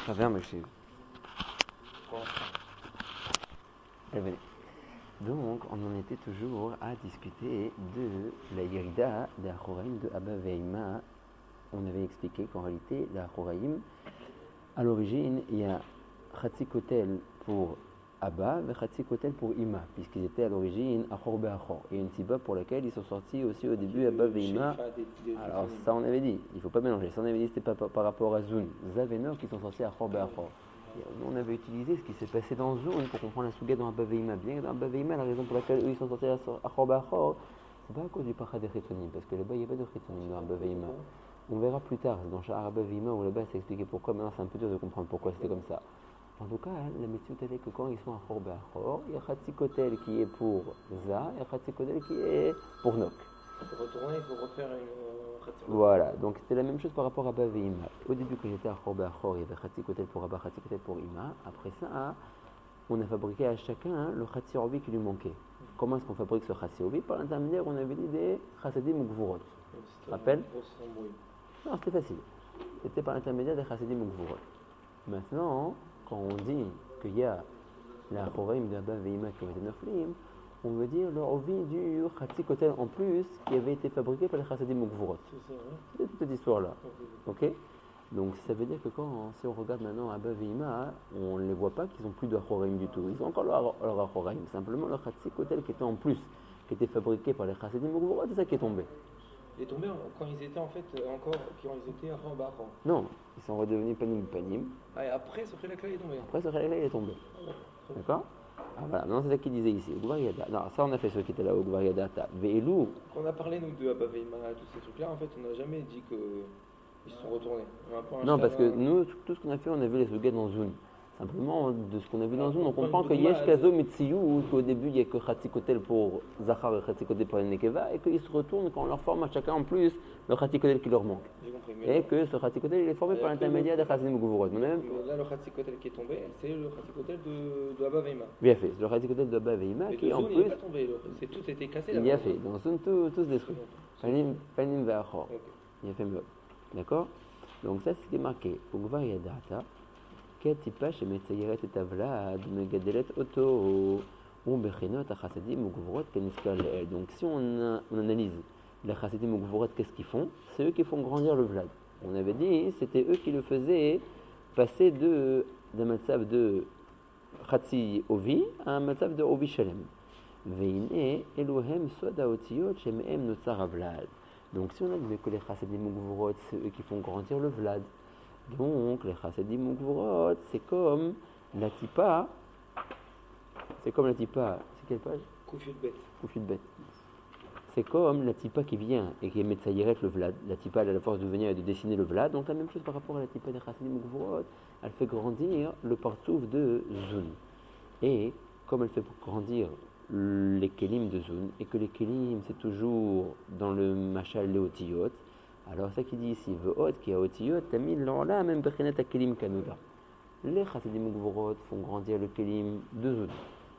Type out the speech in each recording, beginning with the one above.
travers, mais chez elle venait. Donc, on en était toujours à discuter de la Yerida d'Achoraim de Abba Veima. On avait expliqué qu'en réalité, l'Achoraim, à l'origine, il y a Chatzikotel pour Abba et Chatzikotel pour Ima, puisqu'ils étaient à l'origine Achor Be'achor. Et une tiba pour laquelle ils sont sortis aussi au début Abba Veima. Alors, ça, on avait dit, il ne faut pas mélanger. Ça, on avait dit, c'était pas par rapport à Zun. Zavenor qui sont sortis Achor Be'achor. On avait utilisé ce qui s'est passé dans Zun pour comprendre la Souga dans Abba Veima. Bien que dans Abba Veima, la raison pour laquelle eux ils sont sortis Achor Be'achor, c'est pas à cause du Pachad des Chitzonim, parce que là-bas il n'y a pas de Chitzonim dans Abba Veima. On verra plus tard dans Sha'ar Abba Veima où là-bas c'est expliqué pourquoi. Maintenant c'est un peu dur de comprendre pourquoi c'était comme ça. En tout cas, la méthode est que quand ils sont Achor Be'achor, il y a Chatzikotel qui est pour Za et Chatzikotel qui est pour Nok. Il faut retourner, il faut refaire une Chatzikotel. Voilà, donc c'était la même chose par rapport à Abba Veima. Au début, quand j'étais à Achor Be'achor, il y avait Chatzikotel pour Abba, Chatzikotel pour Ima. Après ça, on a fabriqué à chacun le Chatzirvi qui lui manquait. Comment est-ce qu'on fabrique ce Chatzirvi? Par l'intermédiaire, on avait dit des Chassidim ou Gvurot. Tu te rappelles? Non, c'était facile. C'était par l'intermédiaire des Chassidim ou Gvurot. Maintenant, quand on dit qu'il y a la Choraim de Abba Veima qui ont été Noflim, on veut dire le Ovi du Chatzikotel en plus qui avait été fabriqué par les Chassidim ou Gvurot. C'est toute cette histoire-là. Ok? Donc ça veut dire que si on regarde maintenant Abba Veima, on ne les voit pas qu'ils n'ont plus de Choraim du tout. Ils ont encore leur Choraim. Simplement le Chatzikotel qui était en plus, qui était fabriqué par les Chassidim ou Gvurot, c'est ça qui est tombé. Il est tombé quand ils étaient en fait encore, quand ils étaient à Rambachon. Non, ils sont redevenus panim. Ah, et après ce Khilak-là il est tombé. Après ce Khilak-là il est tombé. D'accord? Ah voilà, maintenant c'est ça qu'il disait ici. Non, ça on a fait ceux qui étaient là au Gvariadata. Ve'elu. Quand on a parlé nous de Abba Veima et tous ces trucs-là, en fait on n'a jamais dit qu'ils se sont retournés. Non, parce que nous, tout ce qu'on a fait, on a vu les Sugets dans Zun. Simplement, de ce qu'on a vu dans Zun, on comprend que Yesh Kazo Mitziyu, qu'au début il n'y a que Chatzikotel pour Zachar et Chatzikotel pour Nekeva, et qu'ils se retournent quand on leur forme à chacun en plus le Chatzikotel qui leur manque. Et que ce Chatzikotel il est formé par l'intermédiaire des Chassidim Gvurot. Mais là, le Chatzikotel qui est tombé, c'est le Chatzikotel de Abba Veima. Bien fait, c'est le Chatzikotel de Abba Veima qui en plus. Il n'est pas tombé, tout était cassé là. Il y a fait, dans Zun tous détruits. Panim Ve'achor. Il y a fait mieux. D'accord? Donc ça c'est ce qui est marqué. Ugvariadata. Ketipa shemetzayeret et avlad megadelet oto ou bechinot achasadim ou gvurot keniskar leel. Donc si on analyse les chasadim ou gvurot, qu'est-ce qu'ils font? C'est eux qui font grandir le vlad. On avait dit c'était eux qui le faisaient passer d'un matzav de chatzi ovi à un matzav de ovi shalem. Veine elohem soda otiyot shemehem notzar avlad. Donc si on a dit que les chasadim ou gvurot, c'est eux qui font grandir le vlad. Donc, les Chassidim ou Gvurot, c'est comme la Tipa. C'est comme la Tipa. C'est quelle page? Koufut Bet. C'est comme la Tipa qui vient et qui est Metsayiret le Vlad. La Tipa, elle a la force de venir et de dessiner le Vlad. Donc, la même chose par rapport à la Tipa des Chassidim ou Gvurot. Elle fait grandir le partsouf de Zun. Et comme elle fait grandir les Kelim de Zun, et que les Kelim, c'est toujours dans le Machal Léotiyot. Alors, ça qui dit ici, Ve'ot, qui a Otiyot, Tamil, là, même Bechenet à Kelim Kanuda. Les Chassidim Gvurot font grandir le Kelim de Zun.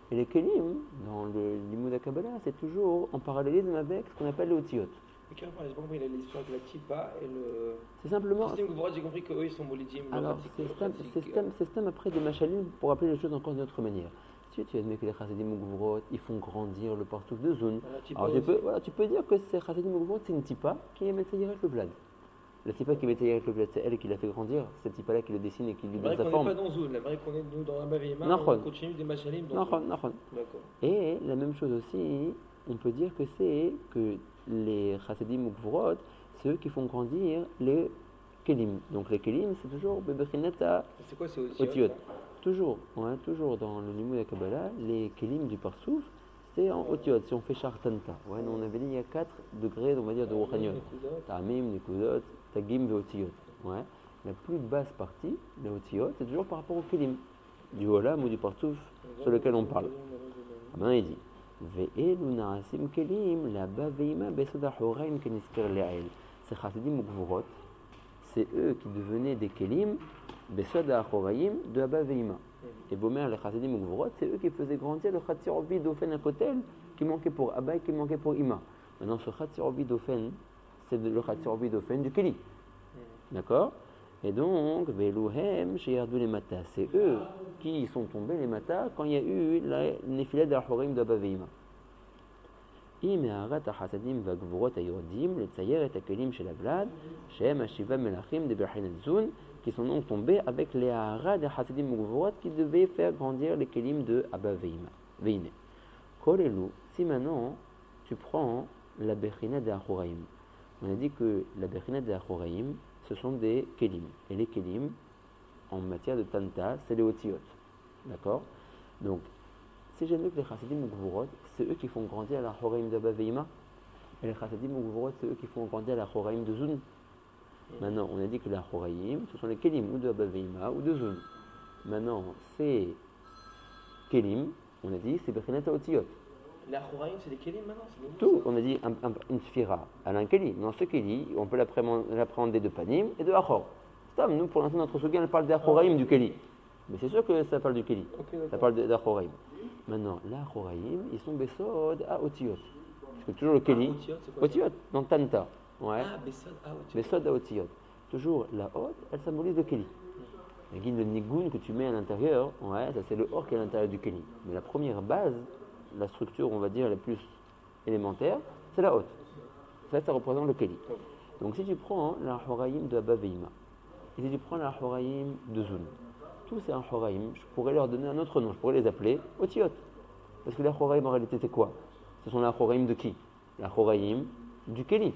Et les Kelim, dans le Limud Kabbalah, c'est toujours en parallélisme avec ce qu'on appelle le Otiyot. Mais carrément, j'ai pas compris l'histoire de la Tipa et le. C'est simplement. Chassidim Gvurot, j'ai compris qu'eux ils sont Molidim. Alors, c'est système après des machalim pour appeler les choses encore d'une autre manière. Si tu admets que les Chassidim Gvurot, ils font grandir le partout de Zun. Alors tu peux dire que ces Chassidim Gvurot, c'est une Tipa qui est Metsayiret le Vlad. La Tipa qui est Metsayiret le Vlad, c'est elle qui l'a fait grandir. Cette Tipa-là qui le dessine et qui lui donne sa forme. On n'est pas dans Zun, la vraie qu'on est nous dans Abba Veima, on continue des machalim. D'accord. Et la même chose aussi, on peut dire que c'est que les Chassidim Gvurot, c'est eux qui font grandir les Kelim. Donc les Kelim, c'est toujours Bebechineta. C'est quoi, c'est Otiyot? Toujours dans le Limud Kabbalah, les Kelim du Parsouf, c'est en Otiyot. Si on fait Shartanta, on avait dit il y a 4 degrés, on va dire, de Rouchaniot. Ta'amim, Nikudot, Tagim et Otiyot. La plus basse partie, les Otiyot, c'est toujours par rapport au Kelim, du Olam ou du Parsouf sur lequel on parle. Maintenant il dit Ve'elu na'asim Kelim, la Baveima Besoda Horaim Kenisker Le'ael. C'est Chassidim ou Gvurot, c'est eux qui devenaient des Kelim. Besoda Achoraim de Abba Veima. Et vos mères, les Chassidim ou Gvurot, c'est eux qui faisaient grandir le Chatzirvi d'Ofen à Kotel qui manquait pour Abba et qui manquait pour Ima. Maintenant, ce Chatzirvi d'Ofen, c'est le Chatzirvi d'Ofen du Keli. D'accord? Et donc, Veluhem, Sheyardou les Mata, c'est eux qui sont tombés les Mata quand il y a eu la Nefila d'Achorim d'Abba Veima. Im Hasadim Vagvorot Ayodim, les Tsayer et Akelim chez la Vlad, Shem Ashiva Melachim de Berhin Zun, qui sont donc tombés avec les Hara des Hasadim Vagvorot qui devaient faire grandir les Kelim de Abba Veime. Kolelu, si maintenant tu prends la Bechina de Achoraim, on a dit que la Bechina de Achoraim, ce sont des Kelim. Et les Kelim, en matière de Tanta, c'est les Otiyot. D'accord? Donc, si j'ai dit que les Chassidim ou Gvurot, c'est eux qui font grandir la Choraim d'Abba Veima. Et les Chassidim ou Gvurot, c'est eux qui font grandir la Choraim de Zun. Maintenant, on a dit que la Choraim, ce sont les Kelim ou de Abba Veima ou de Zun. Maintenant, ces Kelim, on a dit, c'est Bechinat Otiyot. La Choraim, c'est des Kelim maintenant? Tout, on a dit une Sphira, elle a un Keli. Dans ce Keli, on peut l'appréhender de Panim et de Achor. Nous, pour l'instant, notre sougan, elle parle d'Achoraim du Keli. Mais c'est sûr que ça parle du Keli. Okay, ça parle d'Achoraim. Maintenant, l'Achoraim, ils sont Besod à Otiyot. Parce que toujours le Keli. Otiyot, dans Tanta. Ouais. Ah, Besod à Otiyot. Besod à Otiyot. Toujours la haute, elle symbolise le Keli. La guide, le Nigun que tu mets à l'intérieur, ouais, ça c'est le Or qui est à l'intérieur du Keli. Mais la première base, la structure, on va dire, la plus élémentaire, c'est la haute. Ça représente le Keli. Donc si tu prends la Horaïm de Abba Veima, et si tu prends la Horaïm de Zun, tous ces Horaïm, je pourrais leur donner un autre nom, je pourrais les appeler Otiyot. Parce que la Horaïm en réalité c'est quoi? Ce sont la Horaïm de qui? La Horaïm du Keli.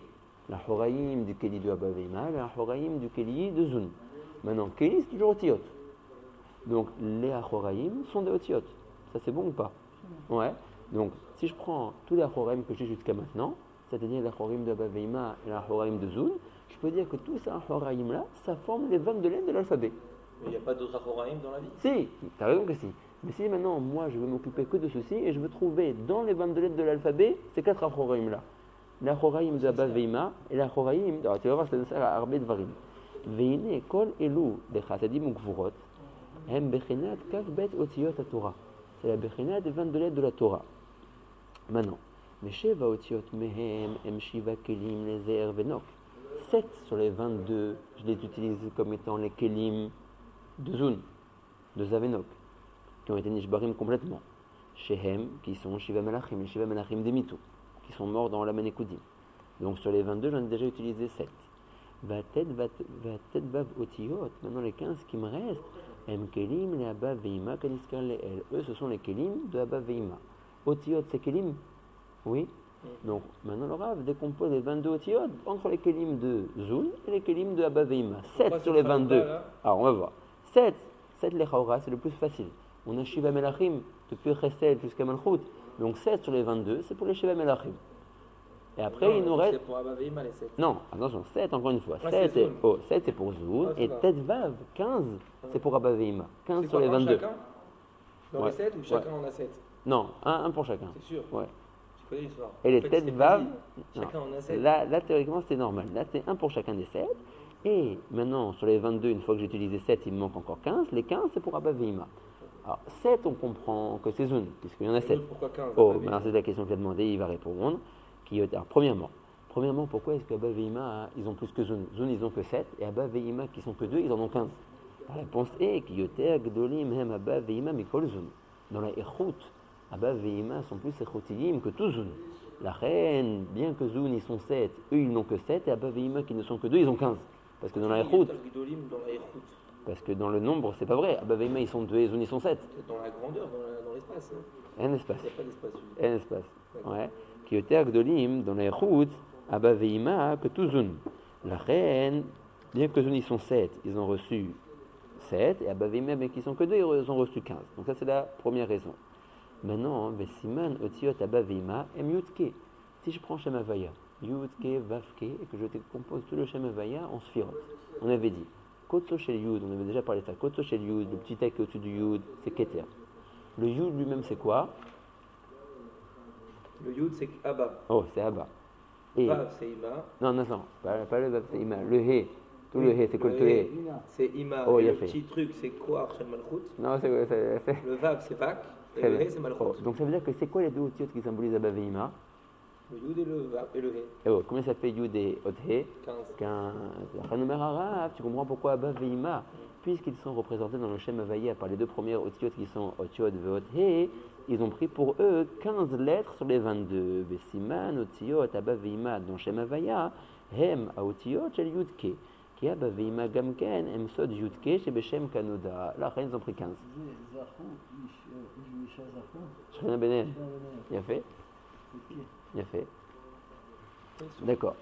La Horaïm du Keli de Abba Veima, la Horaïm du Keli de Zun. Maintenant, Keli c'est toujours Otiyot. Donc les Horaïm sont des Otiyot. Ça c'est bon ou pas? Ouais. Donc, si je prends tous les Achoraim que j'ai jusqu'à maintenant, c'est-à-dire les Achoraim de Abba Veima et les Achoraim de Zun, je peux dire que tous ces Achoraim-là, ça forme les 22 lettres de l'alphabet. Mais il n'y a pas d'autres Achoraim dans la vie? Si, tu as raison que si. Mais si maintenant, moi, je veux m'occuper que de ceci et je veux trouver dans les 22 lettres de l'alphabet ces 4 Achoraim-là. Les Achoraim de Abba Veima et les Achoraim, alors tu vas voir, c'est ça à Arbe Dvarim. Veine kol elu de Chasadim ou Gvurot, hem bechinat kav bet otiyot Torah. C'est la Bechinat des 22 lettres de la Torah. Maintenant, Mesheva Otiot Mehem, Shiva Kelim, Lezer, Venok. 7 sur les 22, je les utilise comme étant les Kelim de Zun, de Zavenok, qui ont été Nishbarim complètement. Shehem, qui sont Shiva Melachim, les Shiva Melachim d'Emitou, qui sont morts dans la Menekudim. Donc sur les 22, j'en ai déjà utilisé 7. Vatet Vav Otiot, maintenant les 15 qui me restent, Em Kelim, les Abba Veima, Kaniskar les El. Eux, ce sont les Kelim de Abba Veima. Otiyot, c'est Kelim? Oui. Donc, maintenant, le Rav décompose les 22 Otiyot entre les Kelim de Zul et les Kelim de Abba Veima. 7 sur les 22. Alors, on va voir. 7 les Chaura, c'est le plus facile. On a Shiva Melachim, depuis Chesed jusqu'à Malchut. Donc, 7 sur les 22, c'est pour les Shiva Melachim. Et après, il nous reste. C'est pour Abba Veima, les 7. Non, attention, 7 encore une fois. Ah, 7 c'est pour Zul et Tet Vav, 15, c'est pour Abba Veima. 15 sur les 22. Chacun dans les 7 ou chacun en a 7? Non, un pour chacun. C'est sûr. Ouais. Tu connais l'histoire. Et les têtes vav, chacun en a 7. Là, théoriquement, c'est normal. Là, c'est un pour chacun des 7. Et maintenant, sur les 22, une fois que j'ai utilisé 7, il me manque encore 15. Les 15, c'est pour Abba Veima. Alors, 7, on comprend que c'est Zun, puisqu'il y en a 7. Pourquoi 15? Maintenant, c'est la question qu'il a demandé, il va répondre. Alors, premièrement, pourquoi est-ce que Abba Veima, ils ont plus que Zun? Zun, ils ont que 7. Et Abba Veima, qui sont que 2, ils en ont 15. La réponse est que Yoter Gdolim Hem Abba Veima Mikol Zun. Dans la Echut, Abba Veima sont plus Echutiyim que tout Zun. La reine, bien que Zun ils sont 7, eux ils n'ont que 7, et Abba Veima qui ne sont que 2, ils ont 15. Parce que dans la Echut, parce que dans le nombre, c'est pas vrai. Abba Veima ils sont 2 et Zun ils sont 7. C'est dans la grandeur, dans l'espace. Un espace. Il n'y a pas d'espace. Un espace. Ouais. Qui Yoter Gdolim, dans la Echut, Abba Veima que tout Zun. La reine, bien que Zun ils sont 7, ils ont reçu 7, et Abba Veima, bien qu'ils sont que 2, ils ont reçu 15. Donc ça c'est la première raison. Maintenant, Vesiman Otiot Abba Veima Em Yutke. Si je prends Shem Havaya, Yutke, Vavke, et que je décompose tout le Shem Havaya en Sphirot, on avait dit, Kotso Shel Yud, on avait déjà parlé de ça, Kotso Shel Yud, le petit tac qui est au-dessus du Yud, c'est Keter. Le Yud lui-même c'est quoi? Le Yud c'est Abba. Oh, c'est Abba. Et Vav c'est Ima. non, pas le Vav, c'est Ima. Le He, tout le He, c'est quoi le He? C'est Ima. Oh, et il a le fait. petit truc c'est Koar Shel Malchut. Non, c'est. Le Vav c'est Vak. Et Très le bien. He c'est Malchut. Oh, donc ça veut dire que c'est quoi les deux Otiot qui symbolisent Abba Veima? Le Yud et le Vav et le He. Et oh, combien ça fait Yud et Ot He 15. 15. Hanomer Harav, tu comprends pourquoi Abba Veima, puisqu'ils sont représentés dans le Shem Havaya par les deux premières Otiot qui sont Otiot et Ot He, ils ont pris pour eux 15 lettres sur les 22. Vesiman, Otiot, Abba Veima, dans Shem Havaya, Hem, Aotiot, Shel Yudke. Qui a Abba Veima Gamken, Hem Sod Yudke, chez Beshem Kanoda. Là, ils ont pris 15. Shrena Bener. Il a fait. Il a fait. D'accord.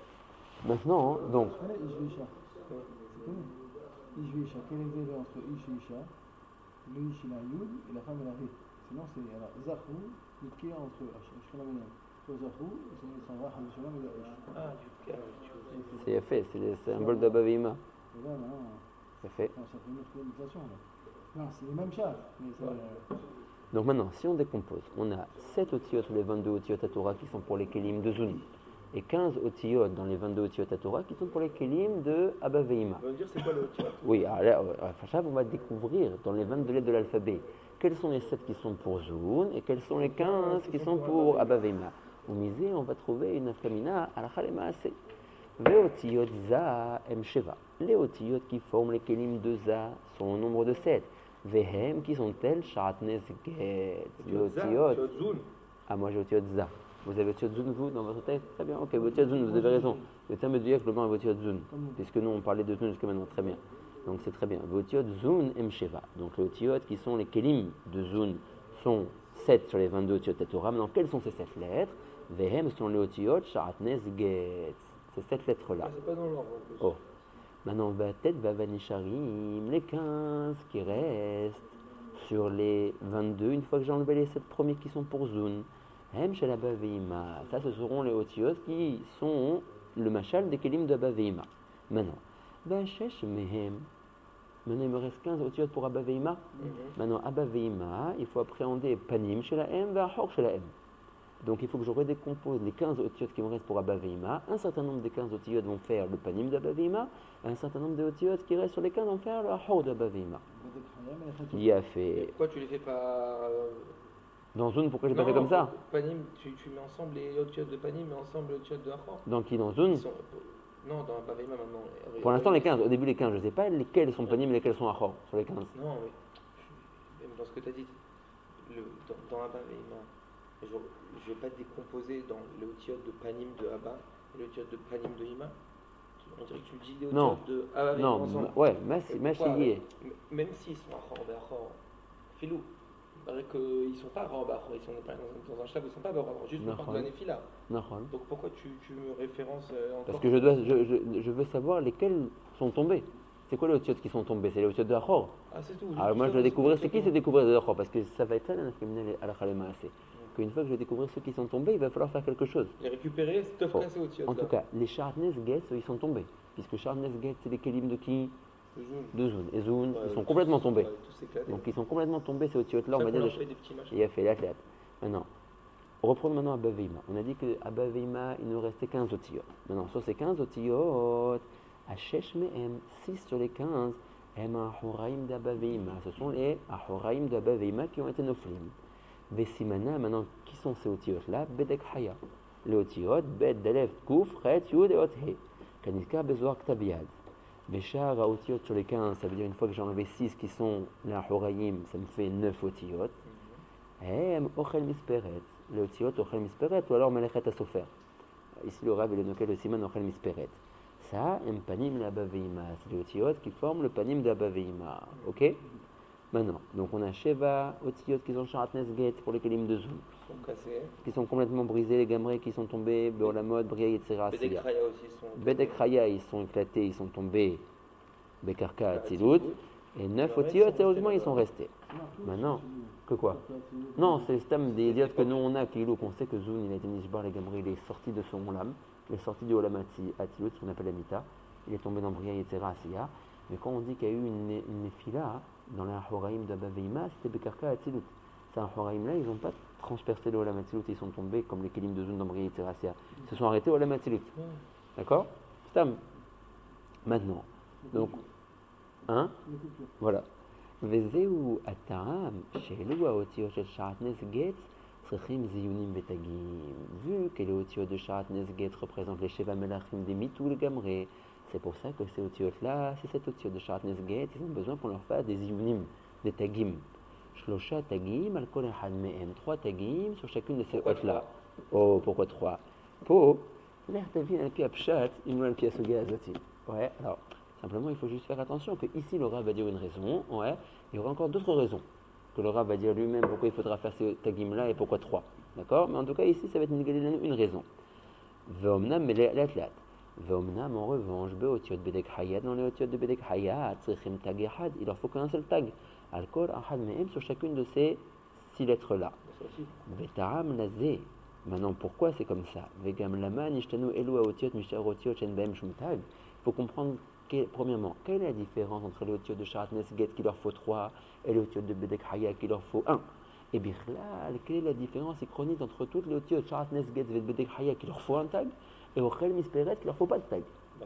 Maintenant, donc. Ishvisha, quel est le délai entre Ish et Isha? Le Ish il a Yud et la femme elle a He. Sinon c'est Zahou, Yudke entre Shkana Benem. Soit Zahou, c'est un Rah Shalom et le Ish. Ah, Yudke, C'est fait, c'est un bol d'Abba Veima. Et là, non. C'est fait. Ça fait une autre notation là. Non, c'est les mêmes chats. Mais ça. Donc maintenant, si on décompose, on a 7 otiyot sur les 22 otiyot à Torah qui sont pour les kelim de Zun, et 15 otiyot dans les 22 otiyot à Torah qui sont pour les kelim de Abba Veima. On va me dire c'est quoi le Otiyot? Oui, alors là, on va découvrir dans les 22 lettres de l'alphabet quels sont les 7 qui sont pour Zun et quels sont les 15 qui sont pour Abba Veima. Au misé, on va trouver une afkamina à la Khalemaase. Les otiyot za em sheva. Les otiyot qui forment les kelim de za sont au nombre de 7. Vehem qui sont-elles? Shatnez get. Les otiyot. Zun. Ah, moi j'ai otiyot za. Vous avez otiyot zun vous dans votre texte? Très bien, ok, otiyot zun, vous avez raison. Le terme de le blanc est otiyot zun, puisque nous on parlait de zun jusqu'à maintenant, très bien. Donc c'est très bien. Otiyot zun em sheva. Donc les otiyot qui sont les kelim de zun sont 7 sur les 22 otiyot à Torah. Maintenant, quelles sont ces 7 lettres? Vehem sont les otiyot shatnez get. Ces 7 lettres-là. Ah, c'est pas dans l'ordre en plus. Oh. Maintenant, peut-être Vavanisharim, les 15 qui restent sur les 22, une fois que j'ai enlevé les 7 premiers qui sont pour Zun. Hem Shalaba Veima. Ça, ce seront les otiyot qui sont le machal des kelim de Abba Veima. Maintenant, Vachesh Mehem. Maintenant, il me reste 15 otiyot pour Abba Veima. Maintenant, Abba Veima, il faut appréhender Panim chez la M, Vahor chez la M. Donc il faut que je redécompose les 15 otiyot qui me restent pour Abba Veima. Un certain nombre des 15 otiyot vont faire le panim d'Abba Veima. Un certain nombre de otiyot qui restent sur les 15 vont faire le ahor d'Abba Veima. Il a fait. Pourquoi tu les fais pas Dans Zun, pourquoi je l'ai pas fait comme ça? Panim, tu mets ensemble les Otiyot de Panim et ensemble les Otiyot de Achor. Dans qui? Dans Zun? Non, dans Abba Veima maintenant. Pour l'instant, les 15. Au début, les 15. Je ne sais pas lesquels sont panim et lesquels sont ahor sur les 15. Non, mais même dans ce que tu as dit, dans Abba Veima, je ne vais pas décomposer dans les Otiyot de Panim de Abba et les Otiyot de Panim de Ima. On dirait que tu me dis les Non. Otiyot de Abba Veima Non, ensemble. ouais, Et Machi pourquoi, y est. même s'ils sont Achor, Achor, Filou. Il paraît qu'ils ne sont pas Achor, ils sont dans un chave, ils ne sont pas Achor, juste pour parler de Nefila. Donc pourquoi tu me références encore? Parce que je veux savoir lesquels sont tombés. C'est quoi les otiyot qui sont tombés? C'est les otiyot de Achor. Ah, c'est tout. Alors moi je dois découvrir c'est qui c'est découvrir de Achor, parce que ça va être ça la à la Khalemaase. Qu'une fois que je vais découvrir ceux qui sont tombés, il va falloir faire quelque chose. Les récupérer, c'est te passer Otiyot. En tout cas, les Shartnez Get, ils sont tombés. Puisque Shartnez Get, c'est les kelim de qui? De Zun. Et Zun, ils sont complètement tombés. Donc ils sont complètement tombés, ces otiyot-là, on va dire. Il a fait la théâtre. Maintenant, reprenons maintenant Abba Veima. On a dit que Abba Veima, il nous restait 15 otiyot. Maintenant, sur ces 15 otiyot, à Shesh Mehem, 6 sur les 15, Hem Ahoraim d'Abba Veima. Ce sont les Ahoraim d'Abba Veima qui ont été noflim. Vesimana, maintenant, qui sont ces otiyot-là? Bedek Haya. Les otiyot, Bed, Dalef, Kouf, Ret, Yud et Ot He. Kaniska, Bezoar, Ktabiad. Béchar à otiyot sur les 15, ça veut dire une fois que j'ai enlevé 6 qui sont la Horaïm, ça me fait 9 otiyot. Hem Ochel Misperet. Le otiyot Ochel Misperet, ou alors Melechet Asofer. Ici le Rav et le Nokel le Siman Ochel Misperet. Ça, un panim la Baveima. C'est les otiyot qui forment le panim de la Baveima. Ok? Maintenant, donc on a Sheva, otiyot qui sont Sharatnes Get pour les kelim de Zun. Qui sont complètement brisés, les gamrés qui sont tombés, Beolamot, Bria, etc. Bedek Raya aussi sont. Bedek Raya, ils sont éclatés, ils sont tombés. Bekarka, Atzilut. Et 9 otiyot, heureusement, ils sont restés. Maintenant, que quoi? Non, c'est le stam des idiotes que nous on a, Kilou, qu'on sait que Zun, il a été Nishbar, les gamrés, il est sorti de son olam, il est sorti du olam Atzilut, ce qu'on appelle la Mita. Il est tombé dans Bria, etc. Mais quand on dit qu'il y a eu une nefila dans les Horaïm d'Abba Veima, c'était Bekarka, Atzilut. Ces Horaïm-là, ils n'ont pas transpercé le olam Atzilut, ils sont tombés comme les kelim de Zun dans Bria, etc. Ils se sont arrêtés au olam Atzilut. D'accord? Stam. Maintenant. Donc, hein? Voilà. Vezeu atam, shelu aotiyot shel shatnes get, Tzrechim ziyunim betagim. Vu que les otiotes de Sharat Nesget représentent les Sheva Melachim des Mitou le Gamré, c'est pour ça que ces otiotes-là, c'est cet otiote de Sharat Nesget, ils ont besoin qu'on leur fasse des ziyunim, des tagim. Shlosha tagim al kol echad mehem. 3 tagim sur chacune de ces hôtes-là. Oh, pourquoi 3? Po, l'air tavin al pi apshat, il al pi asuga azati. Ouais, alors, simplement, il faut juste faire attention que ici, le Rav va dire une raison, ouais, il y aura encore d'autres raisons que le Rav va dire lui-même pourquoi il faudra faire ces tagim-là et pourquoi 3. D'accord? Mais en tout cas, ici, ça va être une raison. Ve'omnam me'le'at. Ve'omnam, en revanche, be'otiot bedek hayat, dans les otiot de bedek hayat, tzrichim tag echad, il leur faut qu'un seul tag. Al-kol ahad me'em sur chacune de ces 6 lettres-là. Ve'ta'am lazé. Maintenant, pourquoi c'est comme ça? Ve'gam lama nishtanu elu haotiot mishtar otiot shen be'em shum tag. Il faut comprendre, premièrement, quelle est la différence entre les otiotes de Sharat Nesget qu'il leur faut 3 et les otiotes de Bedek Haya qu'il leur faut 1? Et bichlal, quelle est la différence chronique entre toutes les otiotes de Sharat Nesget et Bedek Haya qu'il leur faut un tag et Ochel Misperet qu'il leur faut pas de tag?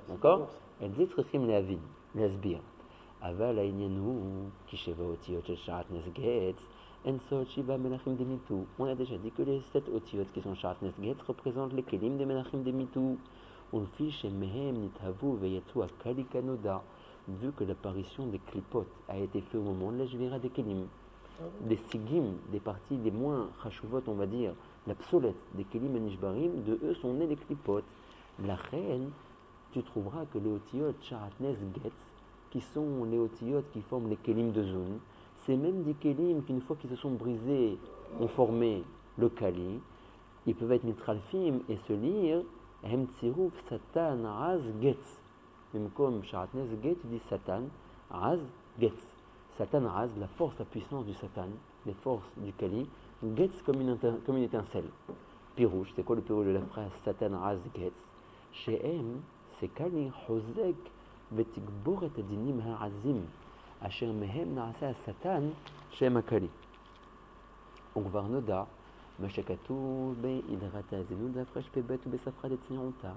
D'accord? Elle dit Tzrichim le'avin, le'asbir. Aval ha'inyan ki sheva otiotes de Sharat Nesget en sot shiva menachim de mitou. On a déjà dit que les 7 otiotes qui sont Sharat Nesget représentent les kelim des menachim de mitou. Vu que l'apparition des clipotes a été faite au moment de la Jvira des Kelim, des Sigim, des parties les moins chashuvot, on va dire, l'obsolète des Kelim et Nishbarim, de eux sont nés les clipotes. La reine, tu trouveras que les otiotes Sharat Nesget, qui sont les otiotes qui forment les Kelim de Zun, c'est même des Kelim qu'une fois qu'ils se sont brisés, ont formé le Kali, ils peuvent être mitralfim et se lire Hem tziruf Satan raz getz. Même comme Sharat Nesget, il dit Satan raz getz. Satan raz, la force, la puissance du Satan, les forces du Kali, getz comme une étincelle. Pirouche, c'est quoi le pirouche de la phrase Satan raz getz? Shehem, c'est Kali hozek vetikbor et adinim ha'azim. Asher mehem na'asa Satan, Shehem Kali. Donc Varnoda. משכתוב בהדרת האזינות והפרש פ"ב ובספרא דצניעותא,